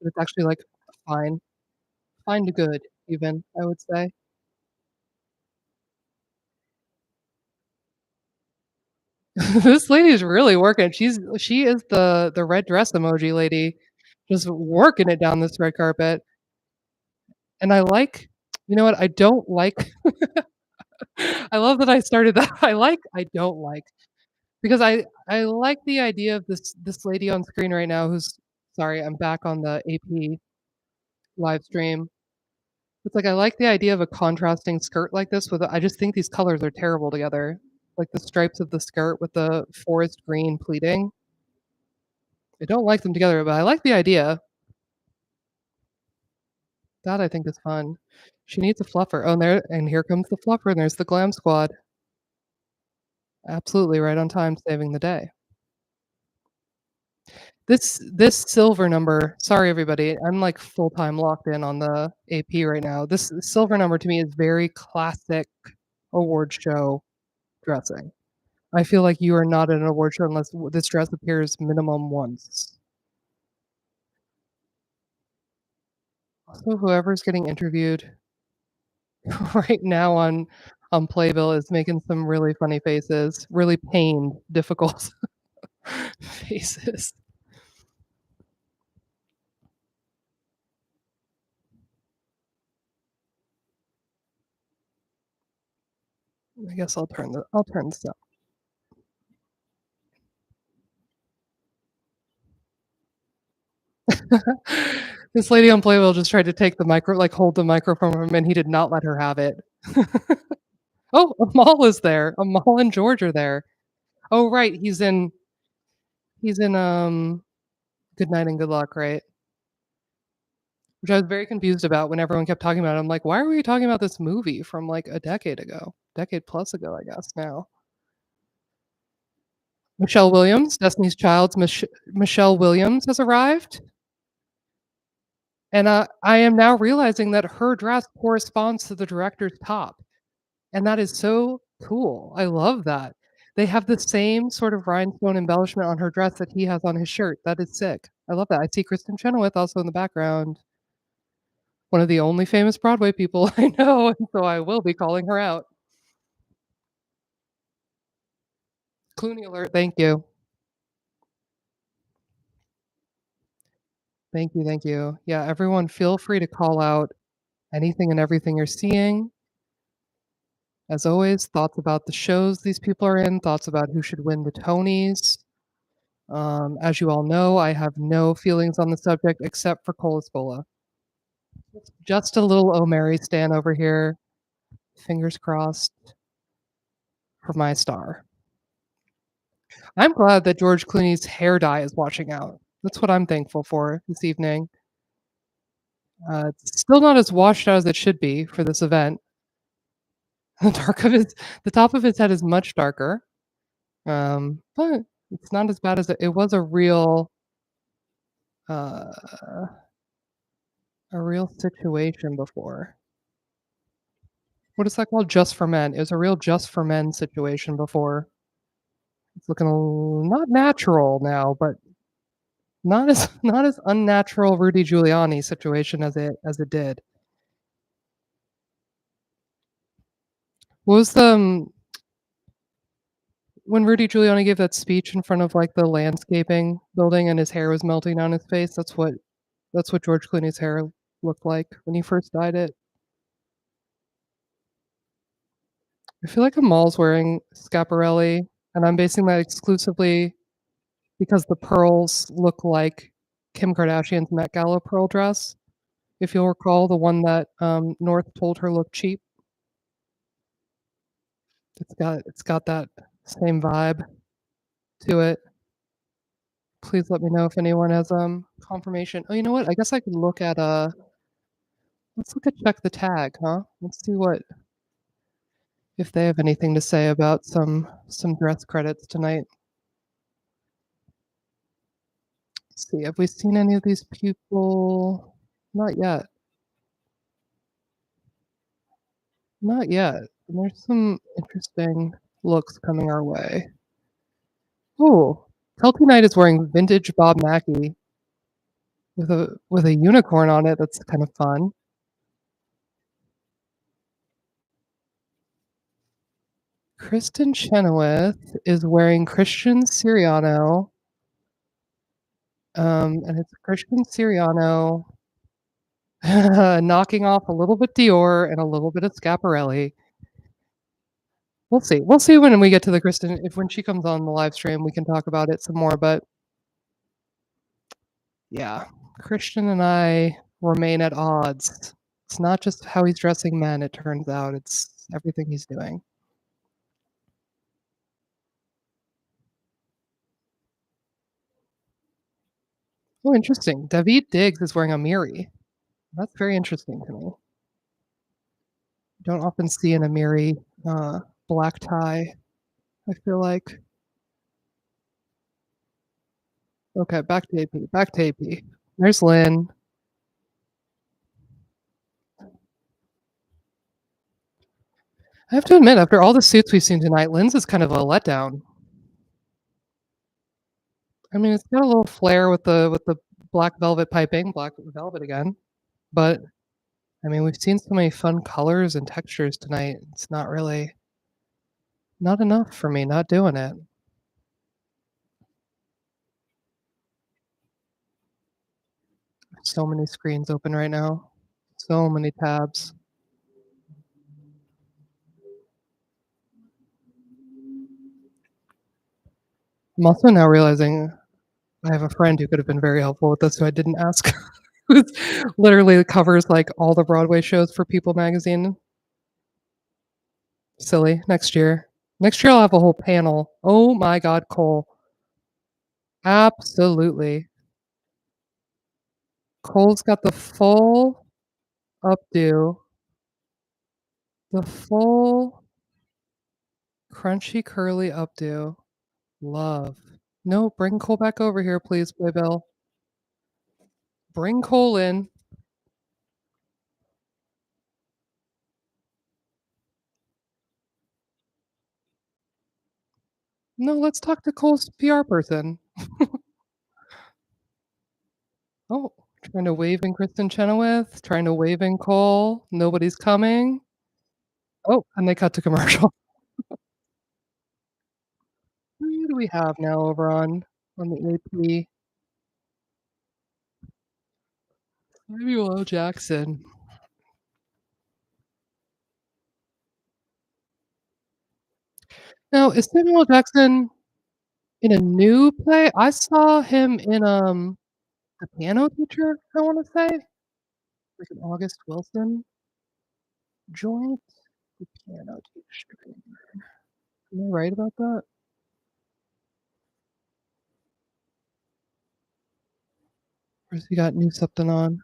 but it's actually, like, fine. Fine to good even, I would say. This lady is really working. She is the red dress emoji lady, just working it down this red carpet, and I like you know what? I don't like I love that I started that. I don't like because I like the idea of this lady on screen right now who's sorry, I'm back on the AP live stream. It's like I like the idea of a contrasting skirt like this with I just think these colors are terrible together. Like the stripes of the skirt with the forest green pleating. I don't like them together, but I like the idea. That I think is fun. She needs a fluffer. Oh, and here comes the fluffer, and there's the glam squad. Absolutely right on time, saving the day. This silver number sorry, everybody, I'm, like, full-time locked in on the AP right now. This silver number to me is very classic award show dressing. I feel like you are not at an award show unless this dress appears minimum once. Also, whoever's getting interviewed right now on Playbill is making some really funny faces, really pained, difficult faces. I guess I'll turn this up. This lady on Playbill just tried to take the hold the microphone from him, and he did not let her have it. Oh, Amal is there. Amal and George are there. Oh, right, he's in Good Night and Good Luck, right? Which I was very confused about when everyone kept talking about it. I'm like, "Why are we talking about this movie from, like, a decade ago?" Decade plus ago, I guess, now. Michelle Williams, Destiny's Child's Michelle Williams has arrived. And, I am now realizing that her dress corresponds to the director's top, and that is so cool. I love that. They have the same sort of rhinestone embellishment on her dress that he has on his shirt. That is sick. I love that. I see Kristen Chenoweth also in the background, one of the only famous Broadway people I know, and so I will be calling her out. Clooney alert, thank you. Thank you, thank you. Yeah, everyone feel free to call out anything and everything you're seeing. As always, thoughts about the shows these people are in, thoughts about who should win the Tonys. As you all know, I have no feelings on the subject except for Cola Scola. Just a little O'Mary stan over here. Fingers crossed for my star. I'm glad that George Clooney's hair dye is washing out. That's what I'm thankful for this evening. It's still not as washed out as it should be for this event. The top of his head is much darker, but it's not as bad as it was uh, a real situation before. What is that called? Just for Men. It was a real Just for Men situation before. It's looking not natural now, but not as unnatural Rudy Giuliani situation as it did. What was the when Rudy Giuliani gave that speech in front of like the landscaping building and his hair was melting on his face? That's what George Clooney's hair looked like when he first dyed it. I feel like Amal's wearing Schiaparelli, and I'm basing that exclusively because the pearls look like Kim Kardashian's Met Gala pearl dress. If you'll recall, the one that North told her looked cheap. It's got that same vibe to it. Please let me know if anyone has confirmation. Oh, you know what? I guess I could look at let's look at check the tag, huh? Let's see what if they have anything to say about some dress credits tonight. Let's see, have we seen any of these people? Not yet. Not yet. And there's some interesting looks coming our way. Ooh, Kelty Knight is wearing vintage Bob Mackie with a unicorn on it. That's kind of fun. Kristen Chenoweth is wearing Christian Siriano, and it's Christian Siriano knocking off a little bit Dior and a little bit of Schiaparelli. We'll see. We'll see when we get to the Kristen. If when she comes on the live stream, we can talk about it some more. But yeah, Christian and I remain at odds. It's not just how he's dressing men, it turns out. It's everything he's doing. Oh, interesting. Daveed Diggs is wearing a Miri. That's very interesting to me. You don't often see an Amiri black tie, I feel like. Okay, back to AP. Back to AP. There's Lynn. I have to admit, after all the suits we've seen tonight, Lynn's is kind of a letdown. I mean, it's got a little flair with the black velvet piping, black velvet again. But I mean, we've seen so many fun colors and textures tonight. It's not really not enough for me, not doing it. So many screens open right now. So many tabs. I'm also now realizing I have a friend who could have been very helpful with this who I didn't ask. Who literally covers like all the Broadway shows for People magazine. Silly. Next year. Next year I'll have a whole panel. Oh my god, Cole. Absolutely. Cole's got the full updo. The full crunchy curly updo. Love. No, bring Cole back over here, please, Playbill. Bring Cole in. No, let's talk to Cole's PR person. Oh, trying to wave in Kristen Chenoweth, trying to wave in Cole, nobody's coming. Oh, and they cut to commercial. Who do we have now over on the AP? Samuel L. Jackson. Now, is Samuel L. Jackson in a new play? I saw him in, The Piano Teacher, I wanna say, like an August Wilson joint. The Piano Teacher. Am I right about that? Or has he got new something on?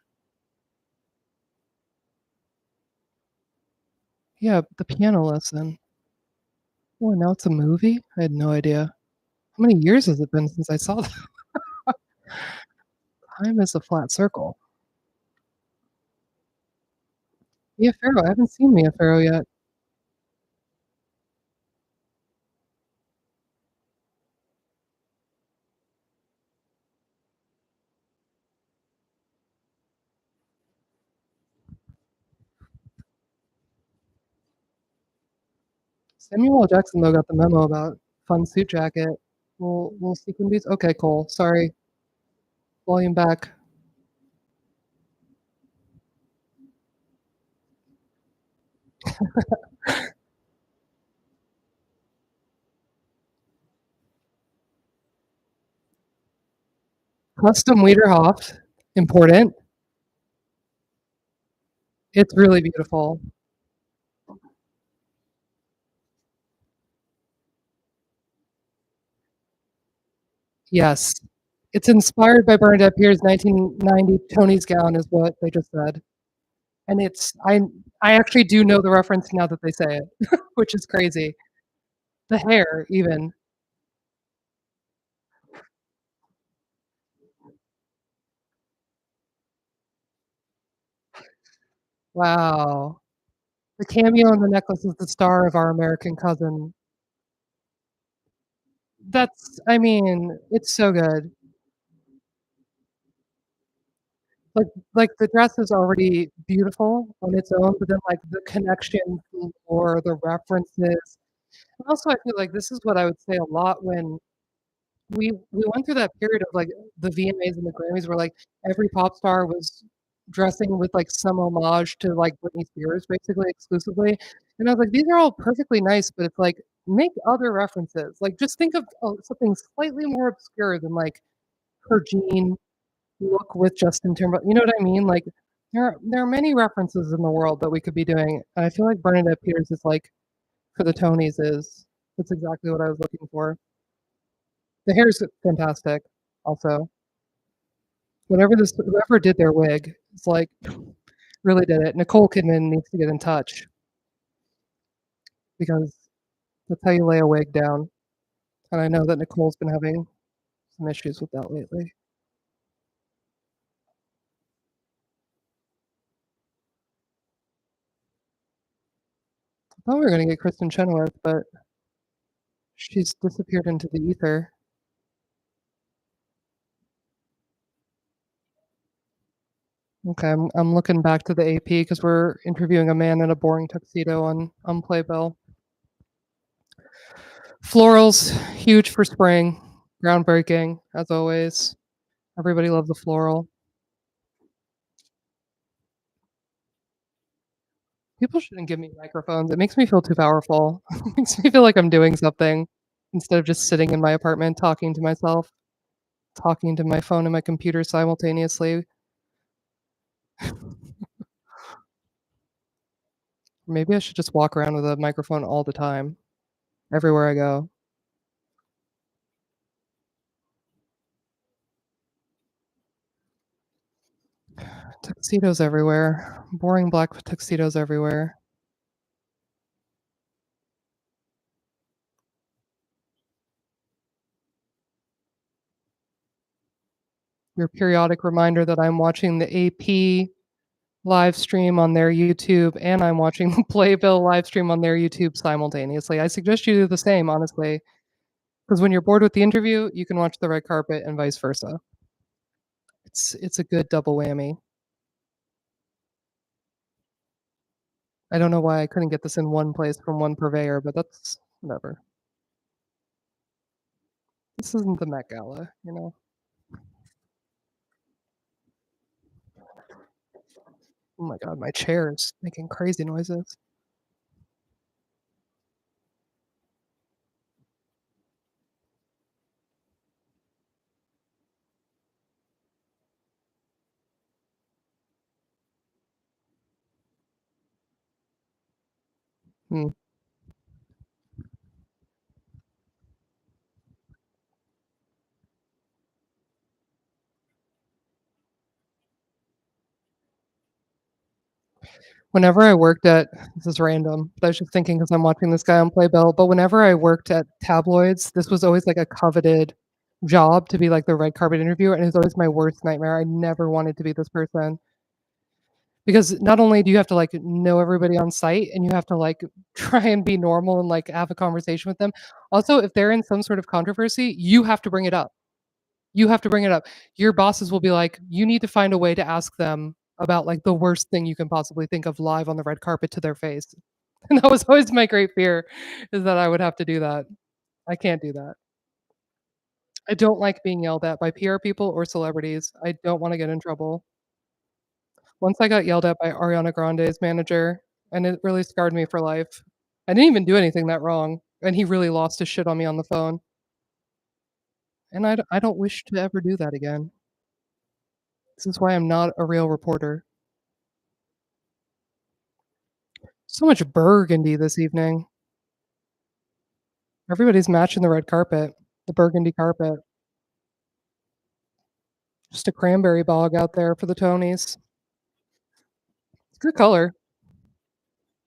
Yeah, The Piano Lesson. Oh, and now it's a movie? I had no idea. How many years has it been since I saw that? Time is a flat circle. Mia Farrow, I haven't seen Mia Farrow yet. Samuel L. Jackson, though, got the memo about fun suit jacket. Will sequin beats? Okay, cool. Sorry. Volume back. Custom Wiederhoff. Important. It's really beautiful. Yes. It's inspired by Bernadette Peters' 1990 Tony's gown is what they just said. And it's I actually do know the reference now that they say it, which is crazy. The hair even. Wow. The cameo in the necklace is the star of Our American Cousin. That's I mean, it's so good. Like the dress is already beautiful on its own, but then, like, the connections, the lore, the references. And also, I feel like this is what I would say a lot when we went through that period of, like, the VMAs and the Grammys where, like, every pop star was dressing with, like, some homage to, like, Britney Spears, basically, exclusively, and I was like, "These are all perfectly nice," but it's like, make other references. Like, just think of, something slightly more obscure than, like, her jean look with Justin Timberlake, you know what I mean? Like, there are many references in the world that we could be doing, and I feel like Bernadette Peters is like for the Tonys is that's exactly what I was looking for. The hair's fantastic also. Whoever did their wig, it's like really did it. Nicole Kidman needs to get in touch because that's how you lay a wig down, and I know that Nicole's been having some issues with that lately. I thought we were gonna get Kristen Chenoweth, but she's disappeared into the ether. Okay, I'm looking back to the AP because we're interviewing a man in a boring tuxedo on Playbill. Florals, huge for spring, groundbreaking as always. Everybody loves a floral. People shouldn't give me microphones. It makes me feel too powerful. It makes me feel like I'm doing something instead of just sitting in my apartment talking to myself, talking to my phone and my computer simultaneously. Maybe I should just walk around with a microphone all the time, everywhere I go. Tuxedos everywhere. Boring black tuxedos everywhere. Your periodic reminder that I'm watching the AP live stream on their YouTube and I'm watching the Playbill live stream on their YouTube simultaneously. I suggest you do the same, honestly. Because when you're bored with the interview, you can watch the red carpet and vice versa. It's a good double whammy. I don't know why I couldn't get this in one place from one purveyor, but that's whatever. This isn't the Met Gala, you know? Oh my god, my chair is making crazy noises. Hmm. Whenever I worked at this is random, but I was just thinking because 'cause I'm watching this guy on Playbill, but whenever I worked at tabloids, this was always, like, a coveted job to be, like, the red carpet interviewer, and it was always my worst nightmare. I never wanted to be this person because not only do you have to, like, know everybody on site and you have to, like, try and be normal and, like, have a conversation with them. Also, if they're in some sort of controversy, you have to bring it up. You have to bring it up. Your bosses will be like, "You need to find a way to ask them about, like, the worst thing you can possibly think of live on the red carpet to their face." And that was always my great fear, is that I would have to do that. I can't do that. I don't like being yelled at by PR people or celebrities. I don't wanna get in trouble. Once I got yelled at by Ariana Grande's manager, and it really scarred me for life. I didn't even do anything that wrong, and he really lost his shit on me on the phone, and I don't wish to ever do that again. This is why I'm not a real reporter. So much burgundy this evening. Everybody's matching the red carpet, the burgundy carpet. Just a cranberry bog out there for the Tonys. It's good color.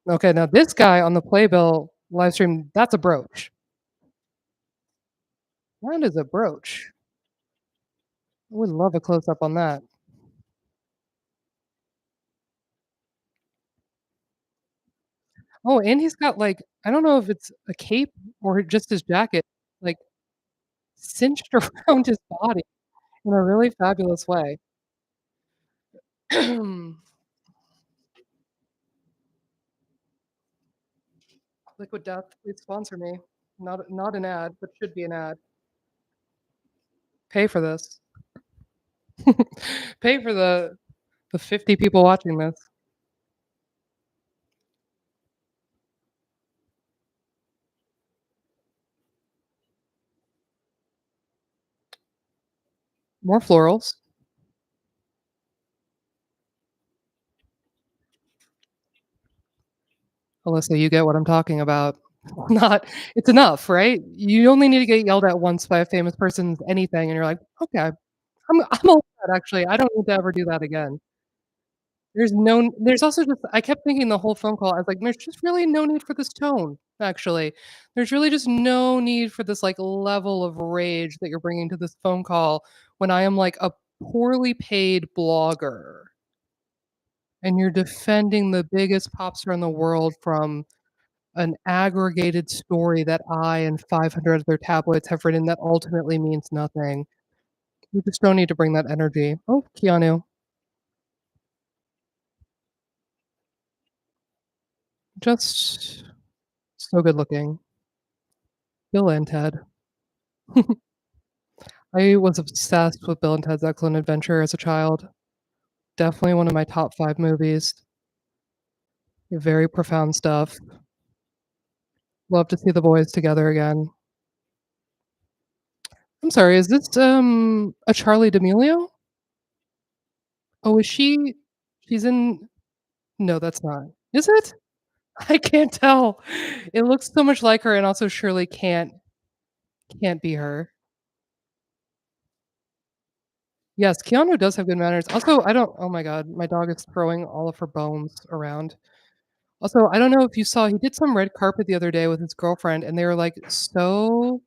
Okay, now this guy on the Playbill live stream, that's a brooch. That is a brooch. I would love a close up on that. Oh, and he's got, like, I don't know if it's a cape or just his jacket, like, cinched around his body in a really fabulous way. Liquid Death, please sponsor me. Not an ad, but should be an ad. Pay for this. Pay for the 50 people watching this. More florals. Alyssa, you get what I'm talking about. Not it's enough, right? You only need to get yelled at once by a famous person's anything, and you're like, "Okay, I'm over that actually. I don't need to ever do that again." There's also just I kept thinking the whole phone call, I was like, "There's just really no need for this tone, actually. There's really just no need for this, like, level of rage that you're bringing to this phone call when I am, like, a poorly paid blogger, and you're defending the biggest pop star in the world from an aggregated story that I and 500 other tabloids have written that ultimately means nothing. You just don't need to bring that energy." Oh, Keanu, just so good looking. Bill and Ted. I was obsessed with Bill and Ted's Excellent Adventure as a child. Definitely one of my top 5 movies. Very profound stuff. Love to see the boys together again. I'm sorry, is this, a Charlie D'Amelio? Oh, is she's in no, that's not. Is it? I can't tell. It looks so much like her and also surely can't be her. Yes, Keanu does have good manners. Also, I don't oh my god, my dog is throwing all of her bones around. Also, I don't know if you saw, he did some red carpet the other day with his girlfriend, and they were, like, so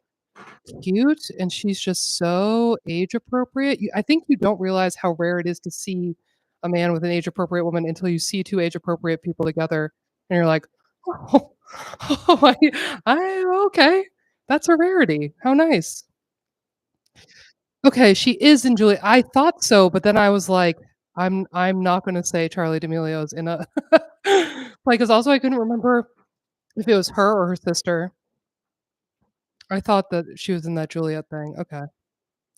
cute, and she's just so age appropriate. I think you don't realize how rare it is to see a man with an age appropriate woman until you see 2 age appropriate people together, and you're like, "Oh, oh, I okay." That's a rarity. How nice. Okay, she is in Julia. I thought so, but then I was like, I'm not gonna say Charlie D'Amelio's in a like, 'cause also I couldn't remember if it was her or her sister. I thought that she was in that Juliet thing. Okay.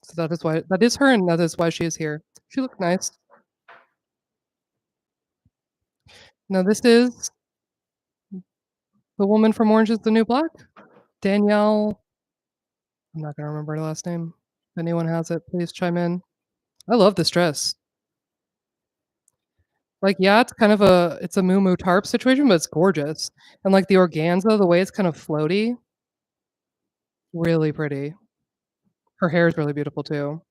So that is her, and that is why she is here. She looked nice. Now this is the woman from Orange Is the New Black? Danielle, I'm not gonna remember her last name. If anyone has it, please chime in. I love this dress. Like, yeah, it's a muumuu tarp situation, but it's gorgeous. And, like, the organza, the way it's kind of floaty, really pretty. Her hair is really beautiful too.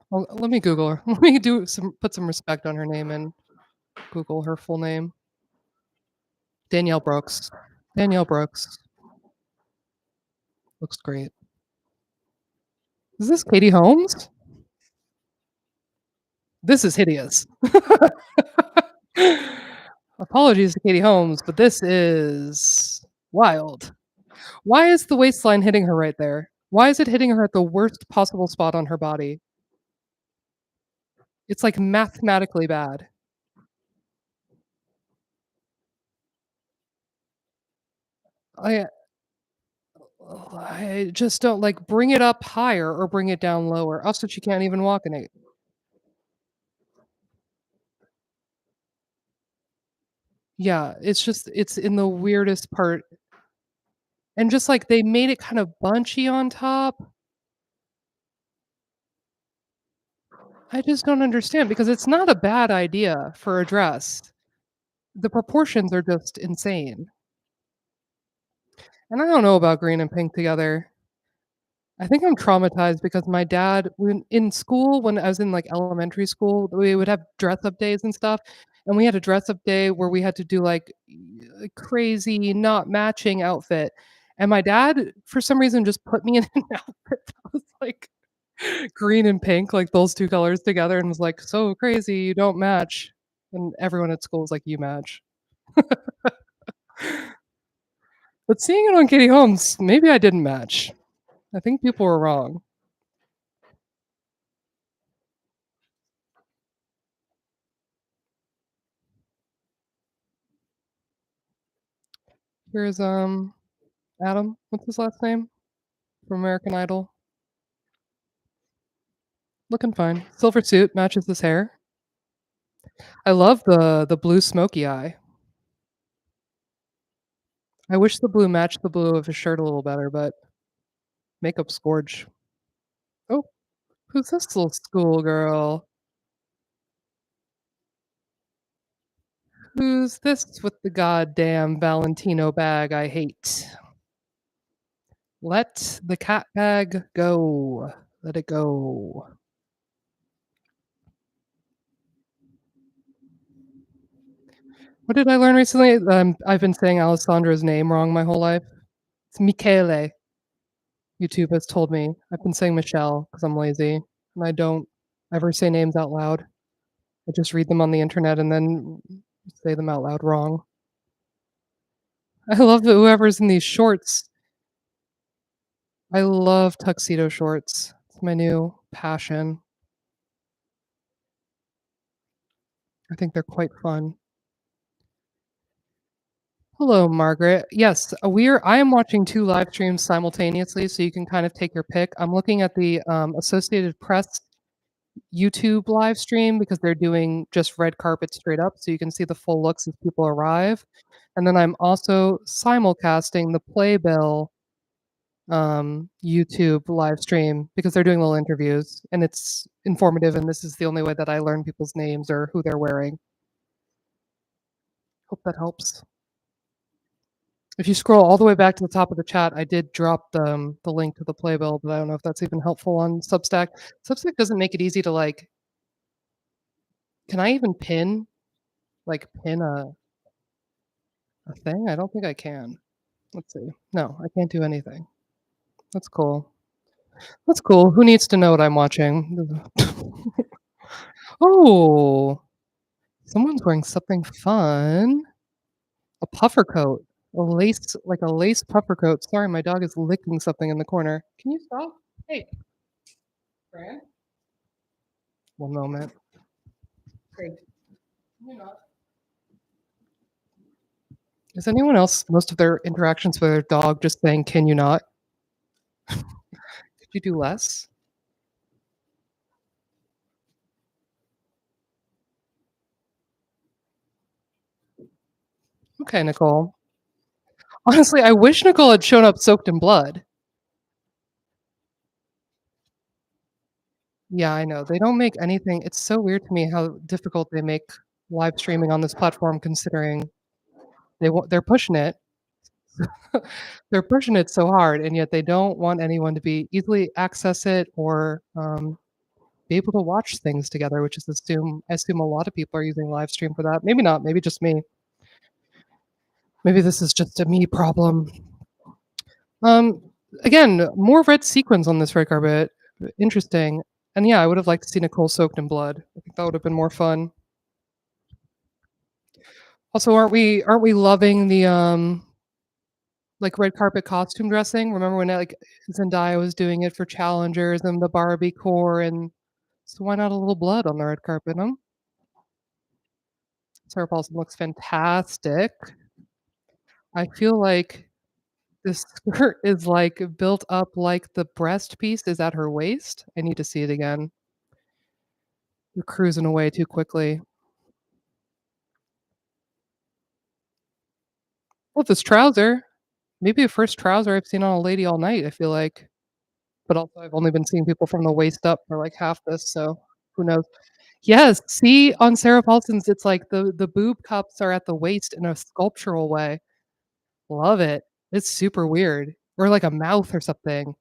Well, let me Google her. Let me do some put some respect on her name and Google her full name. Danielle Brooks. Danielle Brooks. Looks great. Is this Katie Holmes? This is hideous. Apologies to Katie Holmes, but this is wild. Why is the waistline hitting her right there? Why is it hitting her at the worst possible spot on her body? It's, like, mathematically bad. I I just don't like, bring it up higher or bring it down lower, else she can't even walk in it. Yeah, it's in the weirdest part, and just, like, they made it kind of bunchy on top. I just don't understand because it's not a bad idea for a dress. The proportions are just insane, and I don't know about green and pink together. I think I'm traumatized because my dad when in school, when I was in, like, elementary school, we would have dress up days and stuff, and we had a dress up day where we had to do, like, a crazy not matching outfit, and my dad, for some reason, just put me in an outfit that was, like, green and pink, like, those 2 colors together and was like, "So crazy, you don't match." And everyone at school was like, "You match." But seeing it on Katie Holmes, maybe I didn't match. I think people were wrong. Here's, Adam, what's his last name? From American Idol. Looking fine. Silver suit matches his hair. I love the blue smoky eye. I wish the blue matched the blue of his shirt a little better, but makeup's gorge. Oh, who's this little schoolgirl? Who's this with the goddamn Valentino bag I hate? Let the cat bag go. Let it go. What did I learn recently? I've been saying Alessandro's name wrong my whole life. It's Michele. YouTube has told me. I've been saying Michelle because I'm lazy, and I don't ever say names out loud. I just read them on the internet and then say them out loud wrong. I love that whoever's in these shorts. I love tuxedo shorts. It's my new passion. I think they're quite fun. Hello, Margaret. Yes, I am watching 2 live streams simultaneously, so you can kind of take your pick. I'm looking at the, Associated Press YouTube live stream because they're doing just red carpet straight up, so you can see the full looks as people arrive. And then I'm also simulcasting the Playbill, YouTube live stream because they're doing little interviews, and it's informative, and this is the only way that I learn people's names or who they're wearing. Hope that helps. If you scroll all the way back to the top of the chat, I did drop the link to the Playbill, but I don't know if that's even helpful on Substack. Substack doesn't make it easy to, like can I even pin a thing? I don't think I can. Let's see. No, I can't do anything. That's cool. That's cool. Who needs to know what I'm watching? Oh, someone's wearing something fun. A puffer coat. a lace puffer coat. Sorry, my dog is licking something in the corner. Can you stop? Hey, Fran. One moment. Great. Can you not? Is anyone else most of their interactions with their dog just saying, "Can you not? Could you do less?" Okay, Nicole. Honestly, I wish Nicole had shown up soaked in blood. Yeah, I know. They don't make anything it's so weird to me how difficult they make live streaming on this platform considering they're pushing it. They're pushing it so hard, and yet they don't want anyone to be easily access it or, be able to watch things together, which is I assume a lot of people are using live stream for that. Maybe not, maybe just me. Maybe this is just a me problem. Um, Again, more red sequins on this red carpet. Interesting. And yeah, I would have liked to see Nicole soaked in blood. I think that would have been more fun. Also, aren't we loving the like red carpet costume dressing? Remember when like Zendaya was doing it for challengers and the Barbie core and so why not a little blood on the red carpet, huh? Sarah Paulson looks fantastic. I feel like this skirt is like built up like the breast piece is at her waist. I need to see it again. You're cruising away too quickly. Well, this trouser, maybe the first trouser I've seen on a lady all night, I feel like. But also I've only been seeing people from the waist up for like half this, so who knows? Yes, see on Sarah Paulson's, it's like the boob cups are at the waist in a sculptural way. Love it. It's super weird. Or like a mouth or something.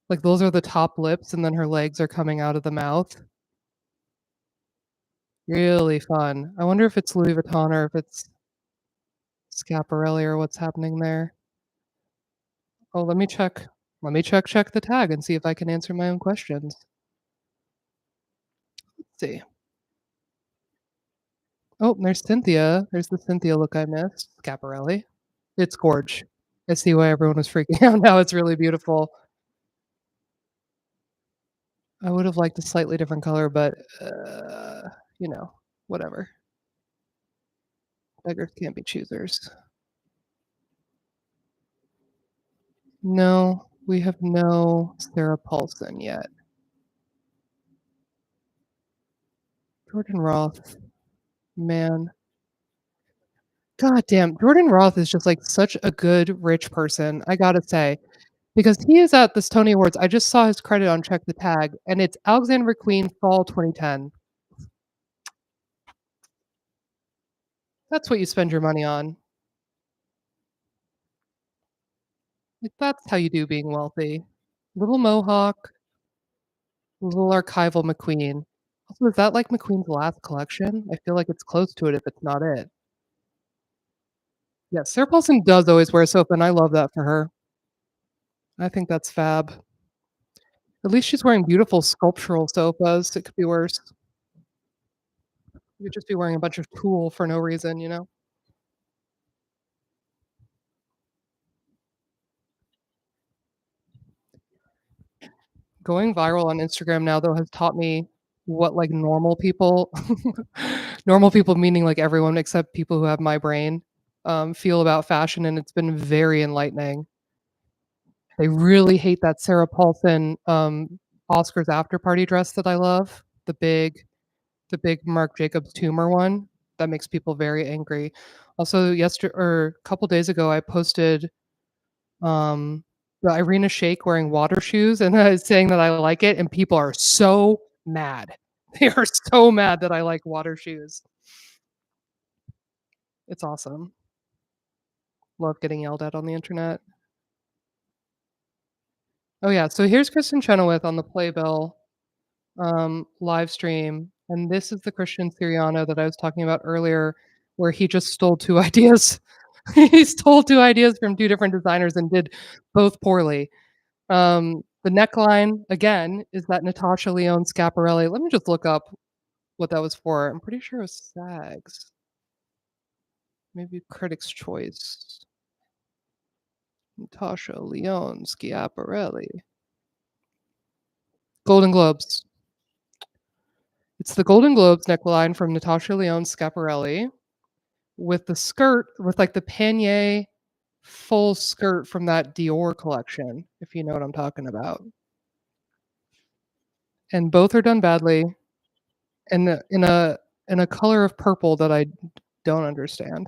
Like those are the top lips and then her legs are coming out of the mouth. Really fun. I wonder if it's Louis Vuitton or if it's Schiaparelli or what's happening there. Oh, let me check. Check the tag and see if I can answer my own questions. Let's see. Oh, there's Cynthia. There's the Cynthia look I missed. Schiaparelli. It's gorge. I see why everyone was freaking out now. It's really beautiful. I would have liked a slightly different color, but you know, whatever. Beggars can't be choosers. No, we have no Sarah Paulson yet. Jordan Roth, man. God damn, Jordan Roth is just like such a good rich person, I gotta say. Because he is at this Tony Awards. I just saw his credit on Check the Tag, and it's Alexander McQueen Fall 2010. That's what you spend your money on. Like, that's how you do being wealthy. Little mohawk, little archival McQueen. Also, is that like McQueen's last collection? I feel like it's close to it if it's not it. Yeah, Sarah Paulson does always wear soap, and I love that for her. I think that's fab. At least she's wearing beautiful sculptural sofas. It could be worse. You could just be wearing a bunch of tulle for no reason, you know? Going viral on Instagram now, though, has taught me what, like, normal people normal people meaning, like, everyone except people who have my brain, feel about fashion, and it's been very enlightening. They really hate that Sarah Paulson, Oscars after party dress that I love, the big Marc Jacobs tumor one. That makes people very angry. Also, or a couple days ago, I posted the Irina Shayk wearing water shoes and saying that I like it, and people are so mad. They are so mad that I like water shoes. It's awesome. Love getting yelled at on the internet. Oh yeah, so here's Kristen Chenoweth on the Playbill live stream, and this is the Christian Siriano that I was talking about earlier, where he just stole two ideas. He stole two ideas from two different designers and did both poorly. The neckline, again, is that Natasha Lyonne Schiaparelli. Let me just look up what that was for. I'm pretty sure it was Sags. Maybe Critics' Choice. Natasha Lyonne Schiaparelli. Golden Globes. It's the Golden Globes neckline from Natasha Lyonne Schiaparelli with the skirt with like the pannier full skirt from that Dior collection, if you know what I'm talking about. And both are done badly and in a color of purple that I don't understand.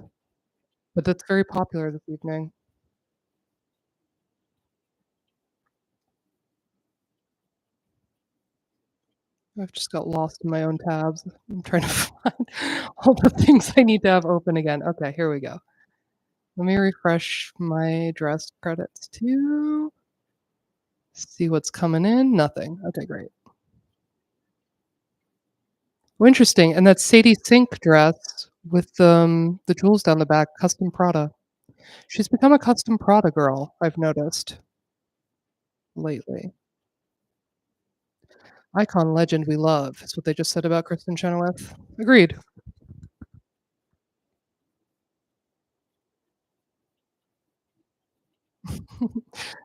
But that's very popular this evening. I've just got lost in my own tabs. I'm trying to find all the things I need to have open again. Okay, here we go. Let me refresh my dress credits too. See what's coming in. Nothing. Okay, great. Oh, interesting. And that Sadie Sink dress with the jewels down the back, custom Prada. She's become a custom Prada girl, I've noticed lately. Icon legend we love is what they just said about Kristen Chenoweth. Agreed.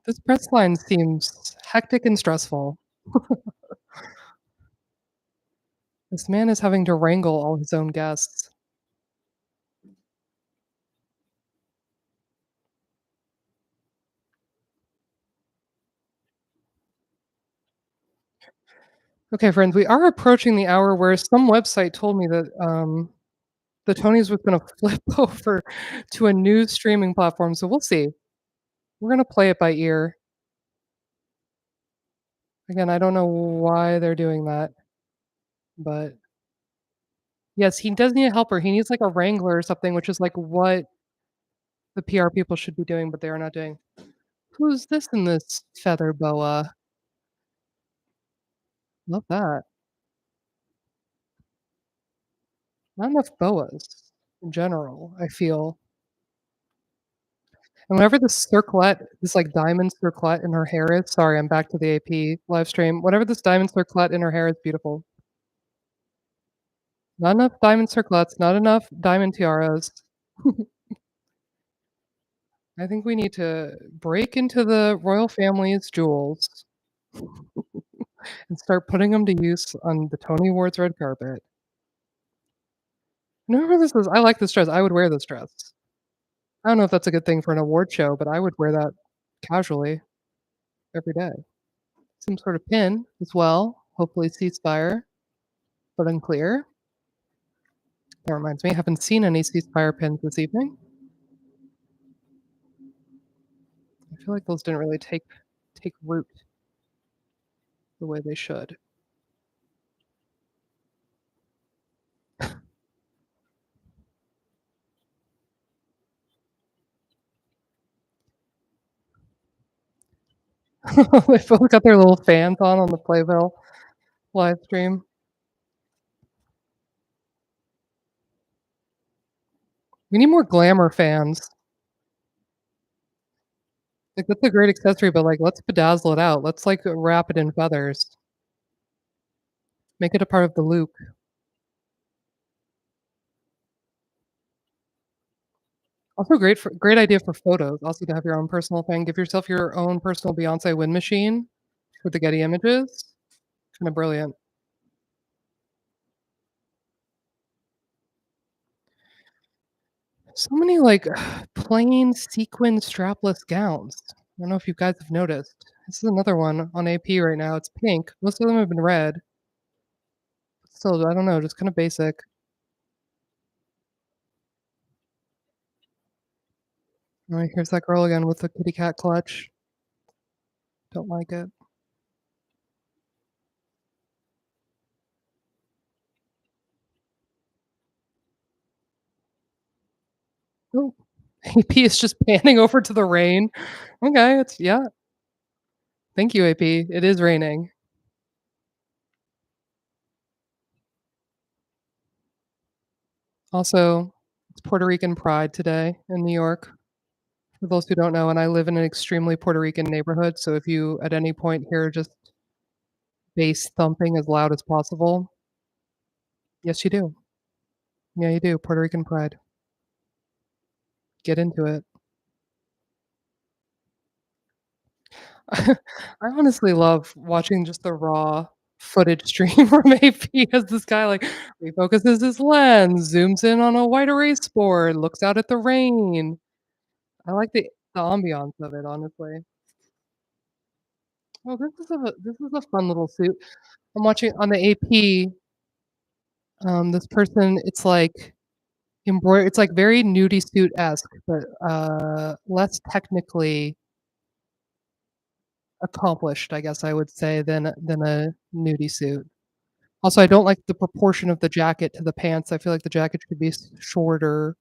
This press line seems hectic and stressful. This man is having to wrangle all his own guests. Okay, friends, we are approaching the hour where some website told me that the Tonys was going to flip over to a new streaming platform. So we'll see. We're going to play it by ear. Again, I don't know why they're doing that, but yes, he does need a helper. He needs like a wrangler or something, which is like what the PR people should be doing, but they are not doing. Who's this in this feather boa? Love that. Not enough boas in general, I feel. And whenever this circlet, this like diamond circlet in her hair is, sorry, I'm back to the AP live stream. Whatever this diamond circlet in her hair is beautiful. Not enough diamond circlets, not enough diamond tiaras. I think we need to break into the royal family's jewels and start putting them to use on the Tony Awards red carpet. Whoever this is, I like this dress. I would wear this dress. I don't know if that's a good thing for an award show, but I would wear that casually every day. Some sort of pin as well. Hopefully ceasefire, but unclear. That reminds me, I haven't seen any ceasefire pins this evening. I feel like those didn't really take root the way they should. They both got their little fans on the Playbill live stream. We need more glamour fans. Like, that's a great accessory, but, like, let's bedazzle it out. Let's, like, wrap it in feathers. Make it a part of the look. Also great idea for photos, also to have your own personal thing. Give yourself your own personal Beyoncé wind machine for the Getty Images. Kinda brilliant. So many, like, plain sequin strapless gowns. I don't know if you guys have noticed. This is another one on AP right now. It's pink. Most of them have been red. Still, I don't know, just kinda basic. Oh, here's that girl again with the kitty cat clutch. Don't like it. Oh, AP is just panning over to the rain. Okay, it's yeah. Thank you, AP. It is raining. Also, it's Puerto Rican Pride today in New York. For those who don't know, and I live in an extremely Puerto Rican neighborhood, so if you at any point hear just bass thumping as loud as possible, yes, you do. Yeah, you do. Puerto Rican Pride. get into it. I honestly love watching just the raw footage stream from AP as this guy, like, refocuses his lens, zooms in on a white erase board, looks out at the rain. I like the ambiance of it, honestly. Oh, this is a fun little suit. I'm watching on the AP, this person, it's like very nudie suit-esque, but, less technically accomplished, I guess I would say, than a nudie suit. Also, I don't like the proportion of the jacket to the pants. I feel like the jacket should be shorter.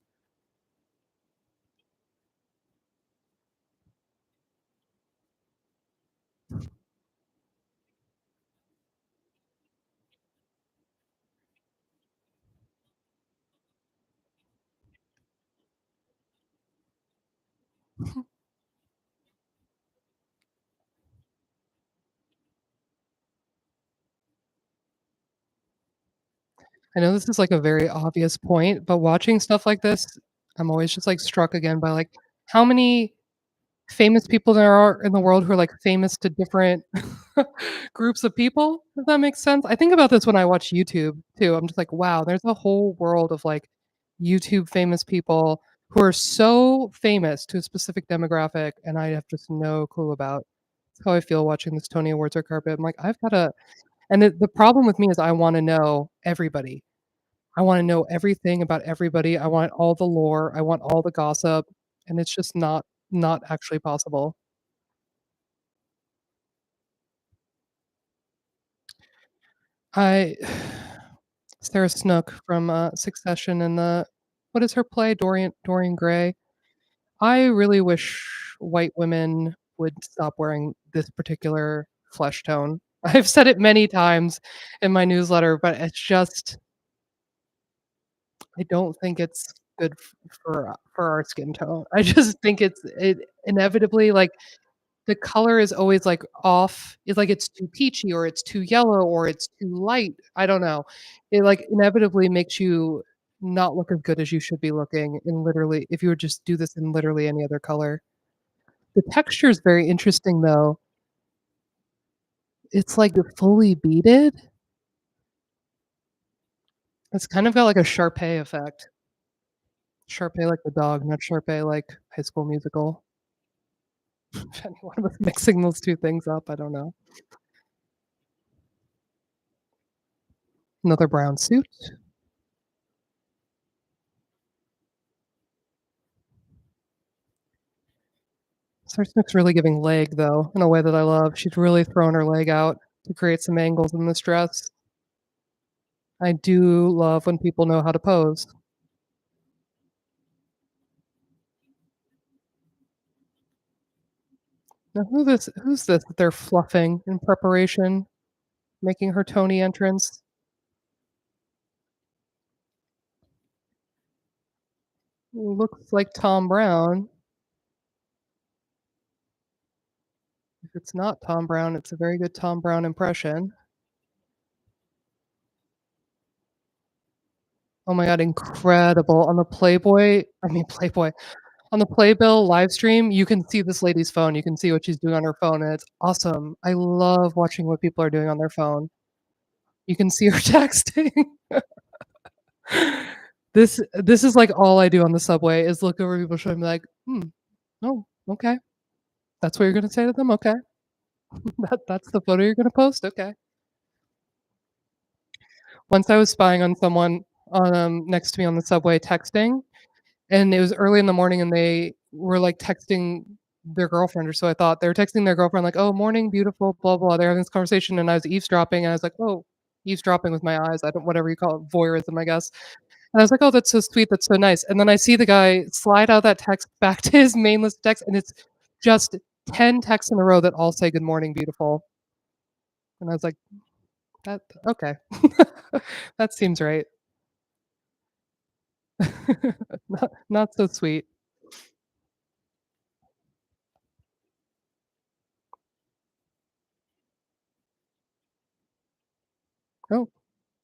I know this is like a very obvious point, but watching stuff like this, I'm always just like struck again by like how many famous people there are in the world who are like famous to different groups of people, if that makes sense. I think about this when I watch YouTube too. I'm just like, wow, there's a whole world of like YouTube famous people who are so famous to a specific demographic and I have just no clue about. That's how I feel watching this Tony Awards red carpet. I'm like, I've got to, and the problem with me is I want to know everybody. I wanna know everything about everybody, I want all the lore, I want all the gossip, and it's just not actually possible. I Sarah Snook from, Succession and the what is her play? Dorian Gray. I really wish white women would stop wearing this particular flesh tone. I've said it many times in my newsletter, but it's just I don't think it's good for our skin tone. I just think it inevitably, like, the color is always, like, off. It's like it's too peachy or it's too yellow or it's too light. I don't know. It, like, inevitably makes you not look as good as you should be looking in literally if you would just do this in literally any other color. The texture is very interesting, though. It's, like, fully beaded. It's kind of got, like, a Sharpay effect. Sharpay like the dog, not Sharpay like High School Musical. If anyone was mixing those 2 things up, I don't know. Another brown suit. Sarsnick's really giving leg, though, in a way that I love. She's really thrown her leg out to create some angles in this dress. I do love when people know how to pose. Now who's this that they're fluffing in preparation, making her Tony entrance? Looks like Tom Brown. If it's not Tom Brown, it's a very good Tom Brown impression. Oh my god, incredible. On the Playboy, on the Playbill live stream, you can see this lady's phone, you can see what she's doing on her phone, and it's awesome. I love watching what people are doing on their phone. You can see her texting. This is, like, all I do on the subway is look over people's shoulder and be like, "Hmm, oh, okay. That's what you're gonna say to them? Okay. That's the photo you're gonna post? Okay." Once I was spying on someone, next to me on the subway texting, and it was early in the morning, and they were, like, texting their girlfriend, or so I thought. They were texting their girlfriend like, "Oh, morning, beautiful, blah, blah." They're having this conversation, and I was eavesdropping, and I was like, "Oh," eavesdropping with my eyes, I don't whatever you call it, voyeurism, I guess. And I was like, "Oh, that's so sweet, that's so nice." And then I see the guy slide out that text back to his main list text, and it's just 10 texts in a row that all say, "Good morning, beautiful." And I was like, "That okay." That seems right. Not so sweet. Oh.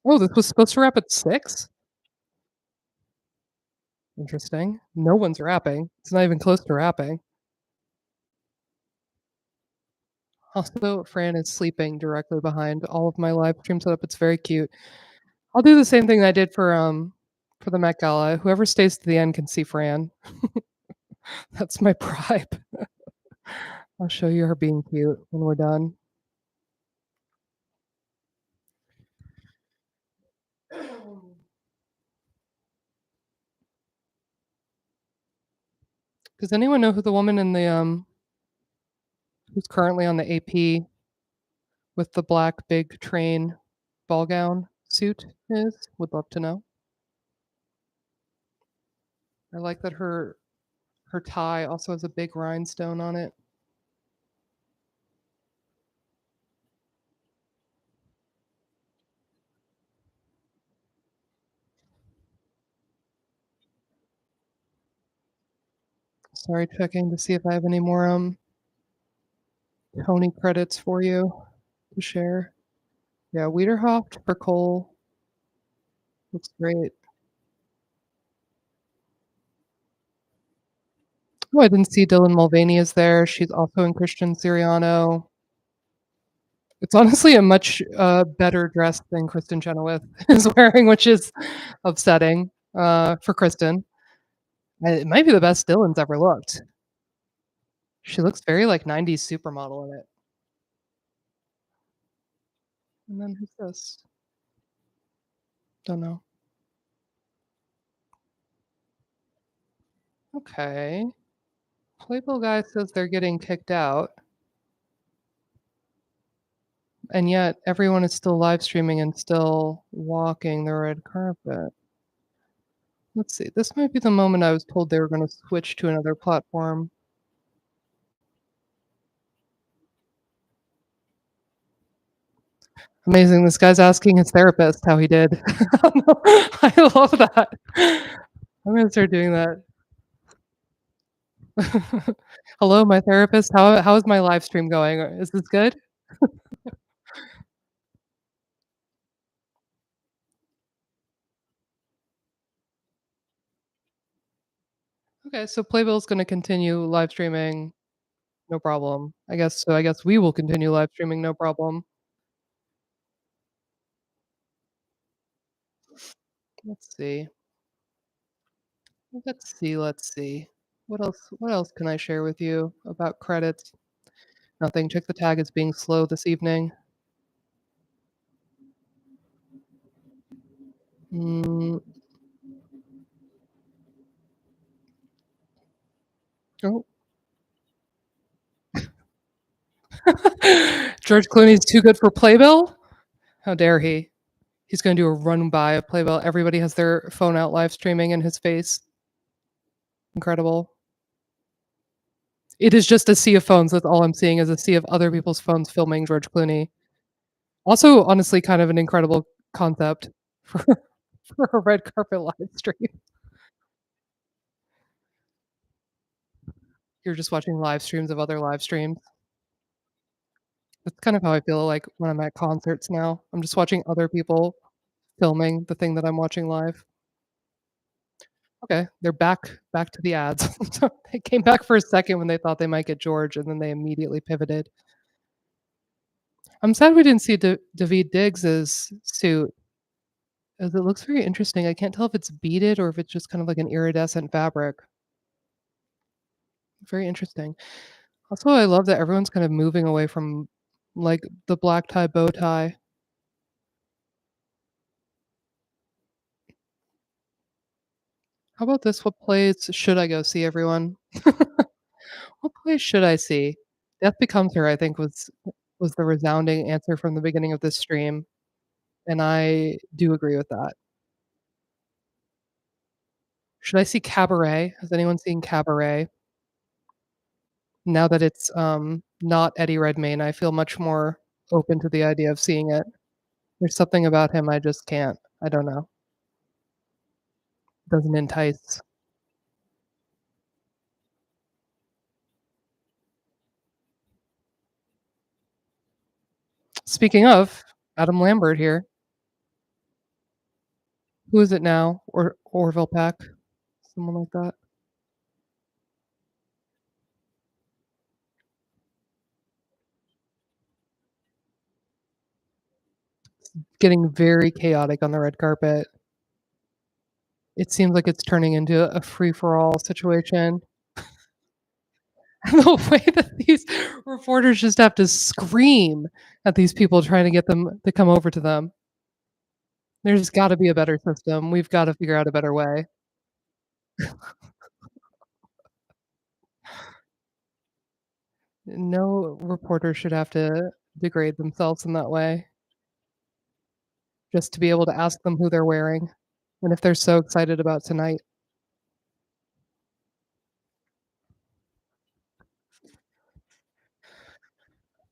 Oh, this was supposed to wrap at 6? Interesting. No one's rapping. It's not even close to rapping. Also, Fran is sleeping directly behind all of my live stream setup. It's very cute. I'll do the same thing I did for the Met Gala. Whoever stays to the end can see Fran. That's my bribe. I'll show you her being cute when we're done. Does anyone know who the woman in the who's currently on the AP with the black big train ball gown suit is? Would love to know. I like that her tie also has a big rhinestone on it. Sorry, checking to see if I have any more Tony credits for you to share. Yeah, Wiederhoft for Cole looks great. Oh, I didn't see Dylan Mulvaney is there. She's also in Christian Siriano. It's honestly a much better dress than Kristen Chenoweth is wearing, which is upsetting for Kristen. It might be the best Dylan's ever looked. She looks very like 90s supermodel in it. And then who's this? Don't know. Okay. Playbill guy says they're getting kicked out. And yet everyone is still live streaming and still walking the red carpet. Let's see. This might be the moment I was told they were going to switch to another platform. Amazing. This guy's asking his therapist how he did. I love that. I'm going to start doing that. Hello, my therapist. How is my live stream going? Is this good? Okay, so Playbill's going to continue live streaming, no problem. I guess so. I guess we will continue live streaming, no problem. Let's see. Let's see. What else can I share with you about credits? Nothing. Check the tag as being slow this evening. Mm. Oh. George Clooney's too good for Playbill? How dare he? He's going to do a run by of Playbill. Everybody has their phone out live streaming in his face. Incredible. It is just a sea of phones. That's all I'm seeing is a sea of other people's phones filming George Clooney. Also, honestly, kind of an incredible concept for, for a red carpet live stream. You're just watching live streams of other live streams. That's kind of how I feel like when I'm at concerts now. I'm just watching other people filming the thing that I'm watching live. Okay, they're back to the ads. So they came back for a second when they thought they might get George, and then they immediately pivoted. I'm sad we didn't see Daveed Diggs's suit, as it looks very interesting. I can't tell if it's beaded or if it's just kind of like an iridescent fabric. Very interesting. Also, I love that everyone's kind of moving away from like the black tie bow tie. How about this? What plays should I go see, everyone? What plays should I see? Death Becomes Her, I think, was the resounding answer from the beginning of this stream, and I do agree with that. Should I see Cabaret? Has anyone seen Cabaret? Now that it's, not Eddie Redmayne, I feel much more open to the idea of seeing it. There's something about him I just can't. I don't know. Doesn't entice. Speaking of, Adam Lambert here. Who is it now? Orville Peck? someone like that. Getting very chaotic on the red carpet. It seems like it's turning into a free-for-all situation. The way that these reporters just have to scream at these people trying to get them to come over to them. There's gotta be a better system. We've gotta figure out a better way. No reporter should have to degrade themselves in that way just to be able to ask them who they're wearing and if they're so excited about tonight.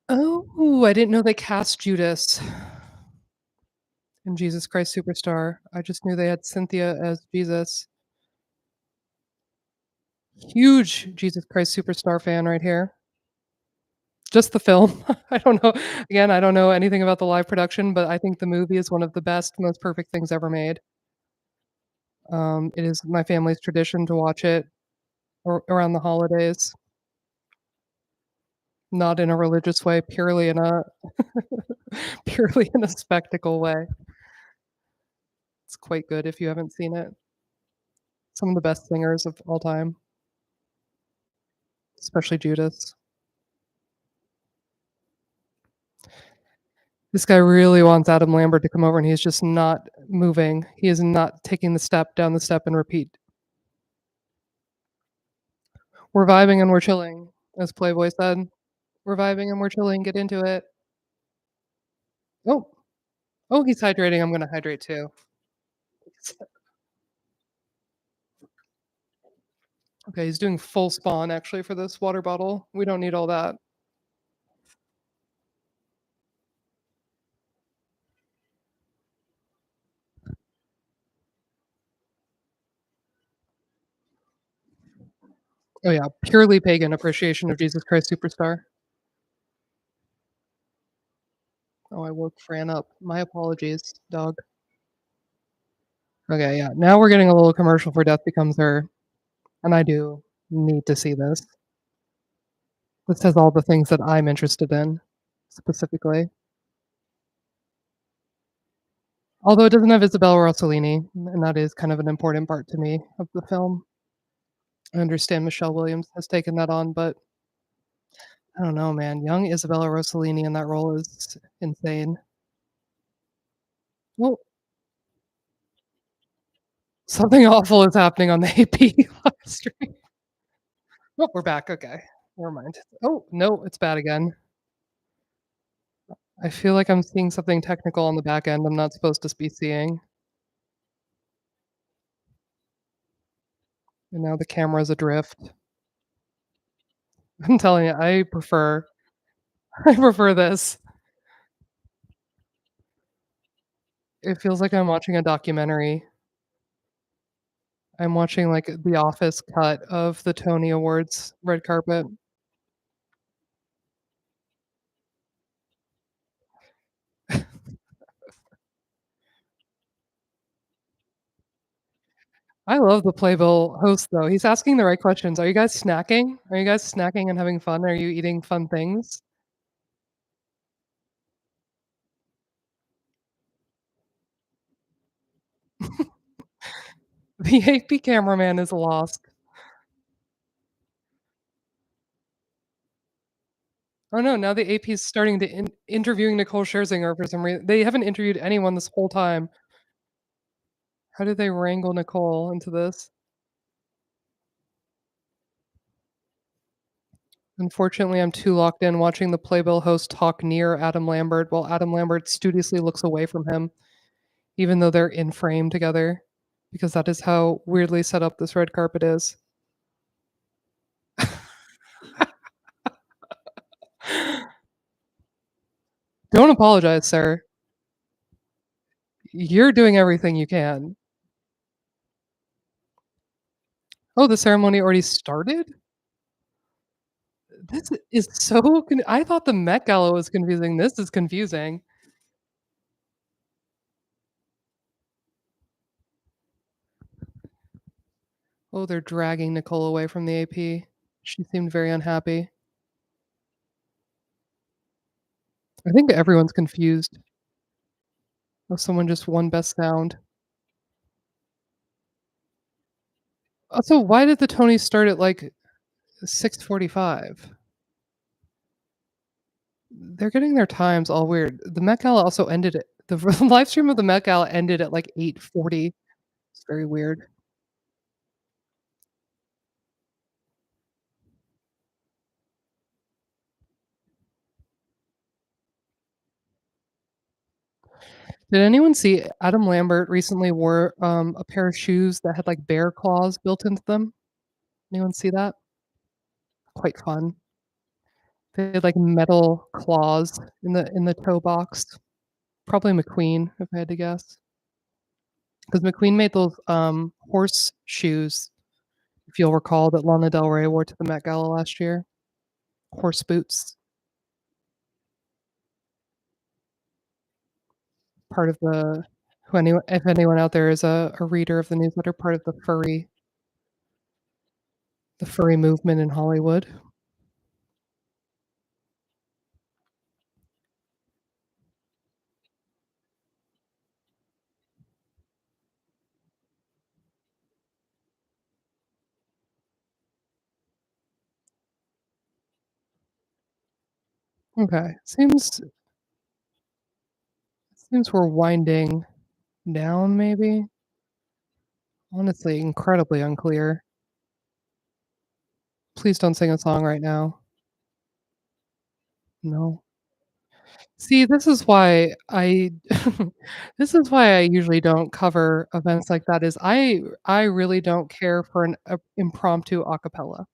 Oh, I didn't know they cast Judas in Jesus Christ Superstar. I just knew they had Cynthia as Jesus. Huge Jesus Christ Superstar fan right here. Just the film. I don't know. Again, I don't know anything about the live production, but I think the movie is one of the best, most perfect things ever made. It is my family's tradition to watch it around the holidays, not in a religious way, purely in a purely in a spectacle way. It's quite good if you haven't seen it. Some of the best singers of all time, especially Judas. This guy really wants Adam Lambert to come over, and he's just not moving. He is not taking the step, down the step, and repeat. We're vibing and we're chilling, as Playboy said. We're vibing and we're chilling, get into it. Oh, oh, he's hydrating, I'm gonna hydrate too. Okay, he's doing full spawn actually for this water bottle. We don't need all that. Oh yeah, purely pagan appreciation of Jesus Christ Superstar. Oh, I woke Fran up. My apologies, dog. Okay, yeah. Now we're getting a little commercial for Death Becomes Her, and I do need to see this. This has all the things that I'm interested in, specifically. Although it doesn't have Isabella Rossellini, and that is kind of an important part to me of the film. I understand Michelle Williams has taken that on, but I don't know, man. Young Isabella Rossellini in that role is insane. Well, something awful is happening on the AP live stream. Oh, we're back. Okay. Never mind. Oh, no, it's bad again. I feel like I'm seeing something technical on the back end I'm not supposed to be seeing. And now the camera's adrift. I'm telling you, I prefer I prefer this. It feels like I'm watching a documentary. I'm watching, like, the Office cut of the Tony Awards red carpet. I love the Playbill host, though. He's asking the right questions. Are you guys snacking? Are you guys snacking and having fun? Are you eating fun things? The AP cameraman is lost. Oh, no, now the AP is starting to interviewing Nicole Scherzinger for some reason. They haven't interviewed anyone this whole time. How did they wrangle Nicole into this? Unfortunately, I'm too locked in watching the Playbill host talk near Adam Lambert while Adam Lambert studiously looks away from him, even though they're in frame together, because that is how weirdly set up this red carpet is. Don't apologize, sir. You're doing everything you can. Oh, the ceremony already started? This is so I thought the Met Gala was confusing. This is confusing. Oh, they're dragging Nicole away from the AP. She seemed very unhappy. I think everyone's confused. Oh, someone just won Best Sound. Also, why did the Tonys start at, like, 6:45? They're getting their times all weird. The Met Gala also ended at the live stream of the Met Gala ended at, like, 8:40. It's very weird. Did anyone see Adam Lambert recently wore, a pair of shoes that had, like, bear claws built into them? Anyone see that? Quite fun. They had, like, metal claws in the toe box. Probably McQueen, if I had to guess, because McQueen made those, horse shoes, if you'll recall, that Lana Del Rey wore to the Met Gala last year. Horse boots, part of the who anyone if anyone out there is a reader of the newsletter, part of the furry movement in Hollywood. Okay, seems we're winding down maybe? Honestly, incredibly unclear. Please don't sing a song right now. No. See, this is why I this is why I usually don't cover events like that is I really don't care for an a impromptu a cappella.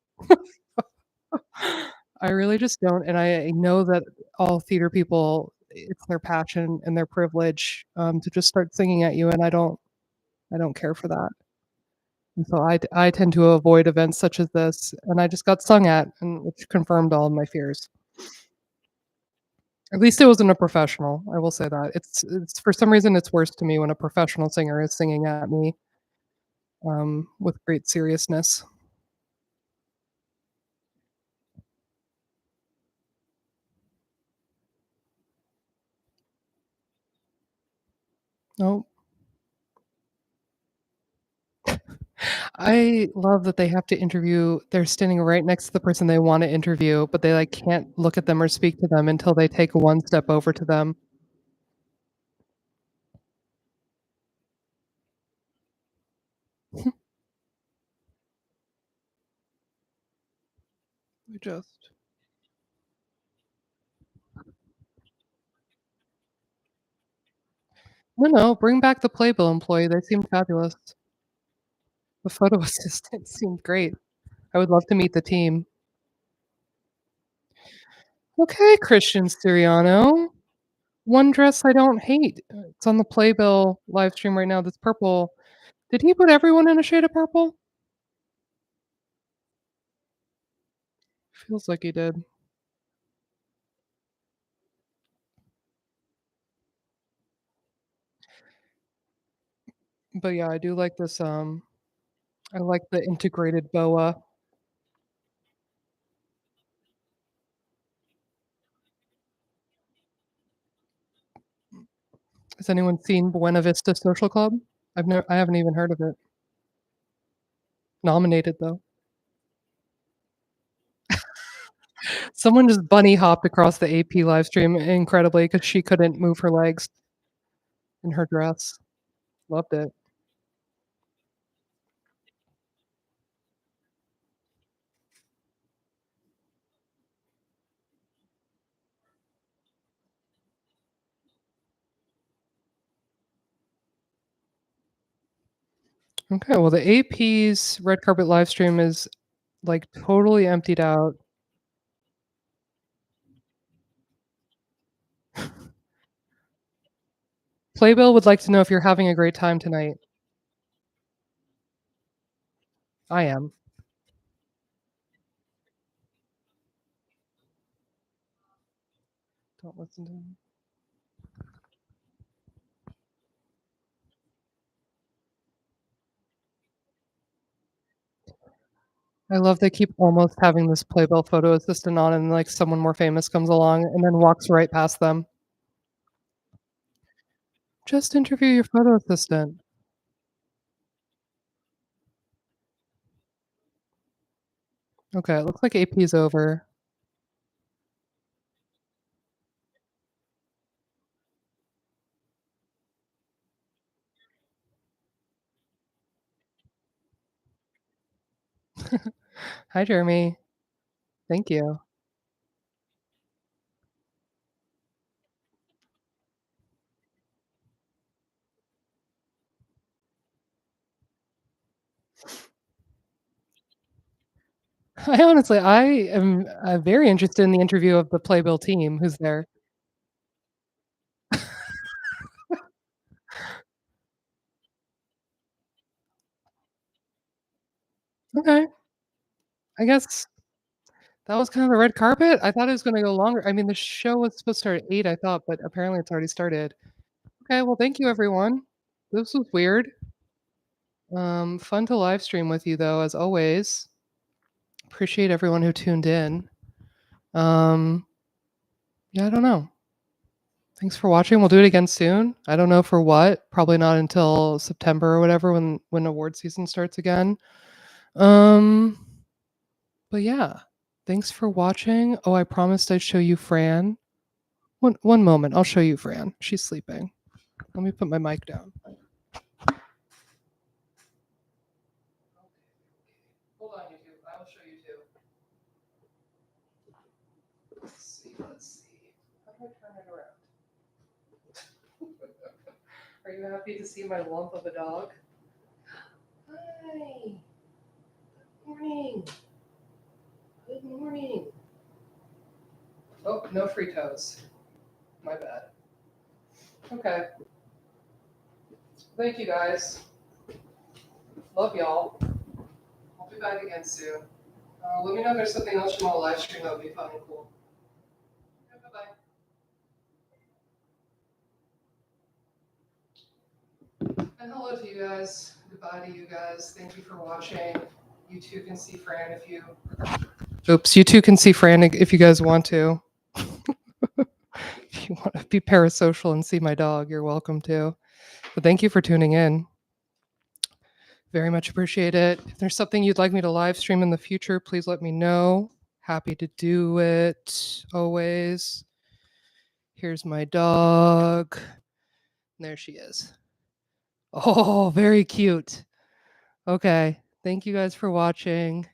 I really just don't, and I know that all theater people, it's their passion and their privilege, to just start singing at you, and I don't care for that. And so I tend to avoid events such as this, and I just got sung at, and which confirmed all of my fears. At least it wasn't a professional, I will say that. It's for some reason, it's worse to me when a professional singer is singing at me, with great seriousness. No, I love that they have to interview they're standing right next to the person they wanna interview, but they, like, can't look at them or speak to them until they take one step over to them. We just no, bring back the Playbill employee, they seemed fabulous. The photo assistant seemed great. I would love to meet the team. Okay, Christian Siriano. One dress I don't hate. It's on the Playbill live stream right now, that's purple. Did he put everyone in a shade of purple? Feels like he did. But yeah, I do like this, I like the integrated boa. Has anyone seen Buena Vista Social Club? I haven't even heard of it. Nominated though. Someone just bunny hopped across the AP live stream incredibly because she couldn't move her legs in her dress. Loved it. Okay, well, the AP's red carpet live stream is, like, totally emptied out. Playbill would like to know if you're having a great time tonight. I am. Don't listen to him. I love they keep almost having this Playbill photo assistant on and, like, someone more famous comes along and then walks right past them. "Just interview your photo assistant." Okay, it looks like AP's over. Hi, Jeremy. Thank you. I am, very interested in the interview of the Playbill team who's there. Okay, I guess that was kind of a red carpet? I thought it was gonna go longer. I mean, the show was supposed to start at 8, I thought, but apparently it's already started. Okay, well, thank you, everyone. This was weird. Fun to live stream with you, though, as always. Appreciate everyone who tuned in. Um, yeah, I don't know. Thanks for watching. We'll do it again soon. I don't know for what. Probably not until September or whatever when award season starts again. Um, but yeah, thanks for watching. Oh, I promised I'd show you Fran. One moment. I'll show you Fran. She's sleeping. Let me put my mic down. Hold on, YouTube. I will show you too. Let's see. Let's see. How do I turn it around? Are you happy to see my lump of a dog? Hi. Good morning. Good morning. Oh, no free toes. My bad. Okay. Thank you guys. Love y'all. I'll be back again soon. Let me know if there's something else you want to live stream that would be fun and cool. Okay, bye bye. And hello to you guys. Goodbye to you guys. Thank you for watching. You too can see Fran if you. Oops, you too can see Fran if you guys want to. If you want to be parasocial and see my dog, you're welcome to. But thank you for tuning in. Very much appreciate it. If there's something you'd like me to live stream in the future, please let me know. Happy to do it always. Here's my dog. There she is. Oh, very cute. Okay. Thank you guys for watching.